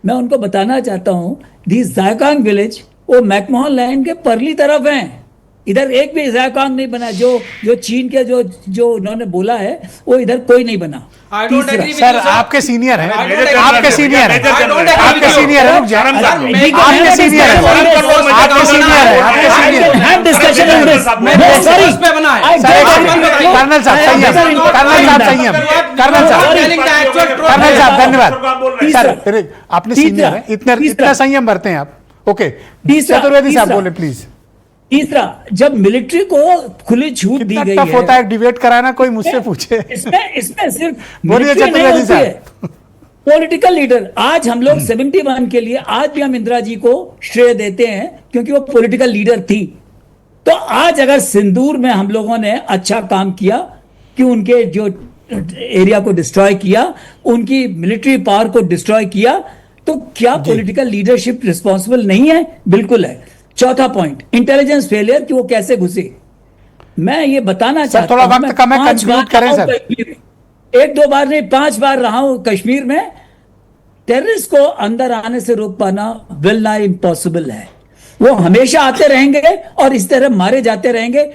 [SPEAKER 9] मैं उनको बताना चाहता हूं, दी जायकांग विलेज वो मैकमोहन लैंड के परली तरफ है, इधर एक भी जायकांग नहीं बना। जो चीन के जो उन्होंने बोला है, वो इधर कोई नहीं बना।
[SPEAKER 1] सर आपके सीनियर हैं, आपके सीनियर हैं, आपके सीनियर हैं, रुक जाइए, आपके सीनियर हैं, आपके सीनियर हैं, आपके सीनियर हैं।
[SPEAKER 9] डिस्कशन ऑन दिस,
[SPEAKER 1] कर्नल साहब संयम, कर्नल साहब संयम, कर्नल साहब धन्यवाद। सर आपने सीनियर है, इतना संयम बरते हैं आप। ओके, चतुर्वेदी साहब बोले प्लीज।
[SPEAKER 9] तीसरा, जब मिलिट्री को खुली छूट दी गई
[SPEAKER 1] टफ होता है डिबेट कराना, कोई मुझसे पूछे।
[SPEAKER 9] इसमें सिर्फ
[SPEAKER 1] बोलिए चतुर्वेदी साहब।
[SPEAKER 9] पॉलिटिकल लीडर, आज हम लोग 71 के लिए आज भी हम इंदिरा जी को श्रेय देते हैं, क्योंकि वो पॉलिटिकल लीडर थी। तो आज अगर सिंदूर में हम लोगों ने अच्छा काम किया कि उनके जो एरिया को डिस्ट्रॉय किया, उनकी मिलिट्री पावर को डिस्ट्रॉय किया, तो क्या पॉलिटिकल लीडरशिप रिस्पॉन्सिबल नहीं है? बिल्कुल है। चौथा पॉइंट, इंटेलिजेंस फेलियर, कि वो कैसे घुसे। मैं ये बताना चाहता हूं,
[SPEAKER 1] थोड़ा वक्त कम है, कंक्लूड करें सर।
[SPEAKER 9] 1-2 बार नहीं, 5 बार रहा हूं कश्मीर में। टेररिस्ट को अंदर आने से रोक पाना वेल नाई इम्पॉसिबल है। वो हमेशा आते रहेंगे और इस तरह मारे जाते रहेंगे।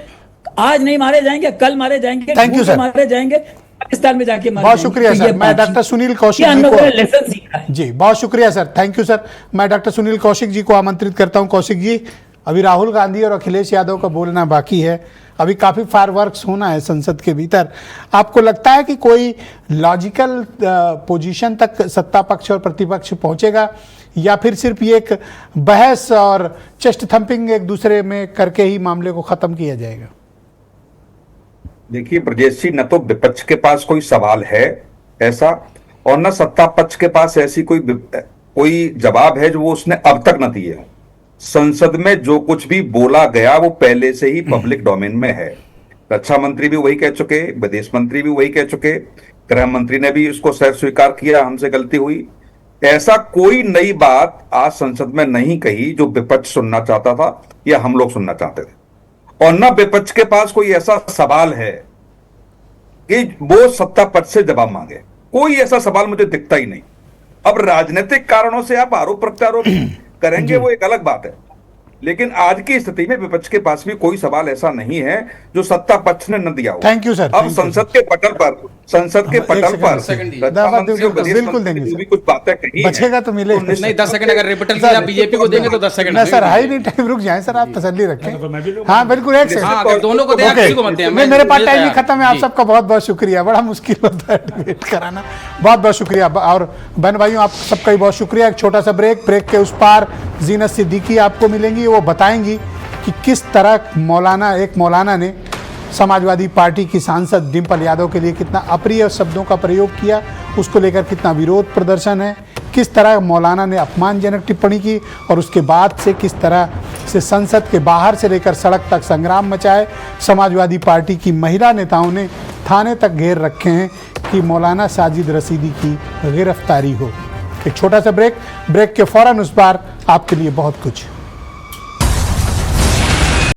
[SPEAKER 9] आज नहीं मारे जाएंगे, कल मारे जाएंगे,
[SPEAKER 1] थैंक यू सर,
[SPEAKER 9] मारे जाएंगे, पाकिस्तान में जाके मारे।
[SPEAKER 1] बहुत शुक्रिया सर। मैं डॉक्टर सुनील कौशिक जी को
[SPEAKER 9] लेसन सीखा है।
[SPEAKER 1] जी बहुत शुक्रिया सर, थैंक यू सर। मैं डॉक्टर सुनील कौशिक जी को आमंत्रित करता हूं। कौशिक जी, अभी राहुल गांधी और अखिलेश यादव का बोलना बाकी है, अभी काफ़ी फायरवर्क्स होना है संसद के भीतर। आपको लगता है कि कोई लॉजिकल पोजीशन तक सत्ता पक्ष और प्रतिपक्ष पहुंचेगा, या फिर सिर्फ ये एक बहस और चेस्ट थंपिंग एक दूसरे में करके ही मामले को खत्म किया जाएगा?
[SPEAKER 10] देखिए ब्रजेश जी, न तो विपक्ष के पास कोई सवाल है ऐसा, और न सत्ता पक्ष के पास ऐसी कोई जवाब है जो वो उसने अब तक न दिए हो। संसद में जो कुछ भी बोला गया वो पहले से ही पब्लिक डोमेन में है। रक्षा मंत्री भी वही कह चुके, विदेश मंत्री भी वही कह चुके, गृह मंत्री ने भी उसको सह स्वीकार किया, हमसे गलती हुई। ऐसा कोई नई बात आज संसद में नहीं कही जो विपक्ष सुनना चाहता था या हम लोग सुनना चाहते थे। और न विपक्ष के पास कोई ऐसा सवाल है कि वो सत्ता पक्ष से जवाब मांगे। कोई ऐसा सवाल मुझे दिखता ही नहीं। अब राजनीतिक कारणों से आप आरोप प्रत्यारोप करेंगे वो एक अलग बात है, लेकिन आज की स्थिति में विपक्ष के पास भी कोई सवाल ऐसा नहीं है जो सत्ता पक्ष ने न दिया हो।
[SPEAKER 1] Thank you sir.
[SPEAKER 10] अब संसद के पटल पर
[SPEAKER 1] बिल्कुल देंगे,
[SPEAKER 10] जो भी कुछ बातें कही
[SPEAKER 1] बचेगा तो मिले
[SPEAKER 8] नहीं। 10 सेकंड अगर रिपीटल से आप बीजेपी को देंगे तो 10 सेकंड
[SPEAKER 1] ना सर, हाई नहीं टाइम, रुक जाए सर, आप तसल्ली रखें। हाँ बिल्कुल, एक सेकंड,
[SPEAKER 8] दोनों को किसी को मत दें।
[SPEAKER 1] मेरे पास टाइम ही खत्म है। आप सबका बहुत बहुत शुक्रिया, बड़ा मुश्किल होता है डिबेट कराना, बहुत बहुत शुक्रिया। और बहन भाइयों, आप सबका भी बहुत शुक्रिया। एक छोटा सा ब्रेक के उस पार जीनत सिद्दीकी आपको मिलेंगी, वो बताएंगी कि किस तरह मौलाना ने समाजवादी पार्टी की सांसद डिंपल यादव के लिए कितना अप्रिय शब्दों का प्रयोग किया, उसको लेकर कितना विरोध प्रदर्शन है, किस तरह मौलाना ने अपमानजनक टिप्पणी की और उसके बाद से किस तरह से संसद के बाहर से लेकर सड़क तक संग्राम मचा है। समाजवादी पार्टी की महिला नेताओं ने थाने तक घेर रखे हैं कि मौलाना साजिद रशीदी की गिरफ्तारी हो। एक छोटा सा ब्रेक के फौरन उस पार आपके लिए बहुत कुछ।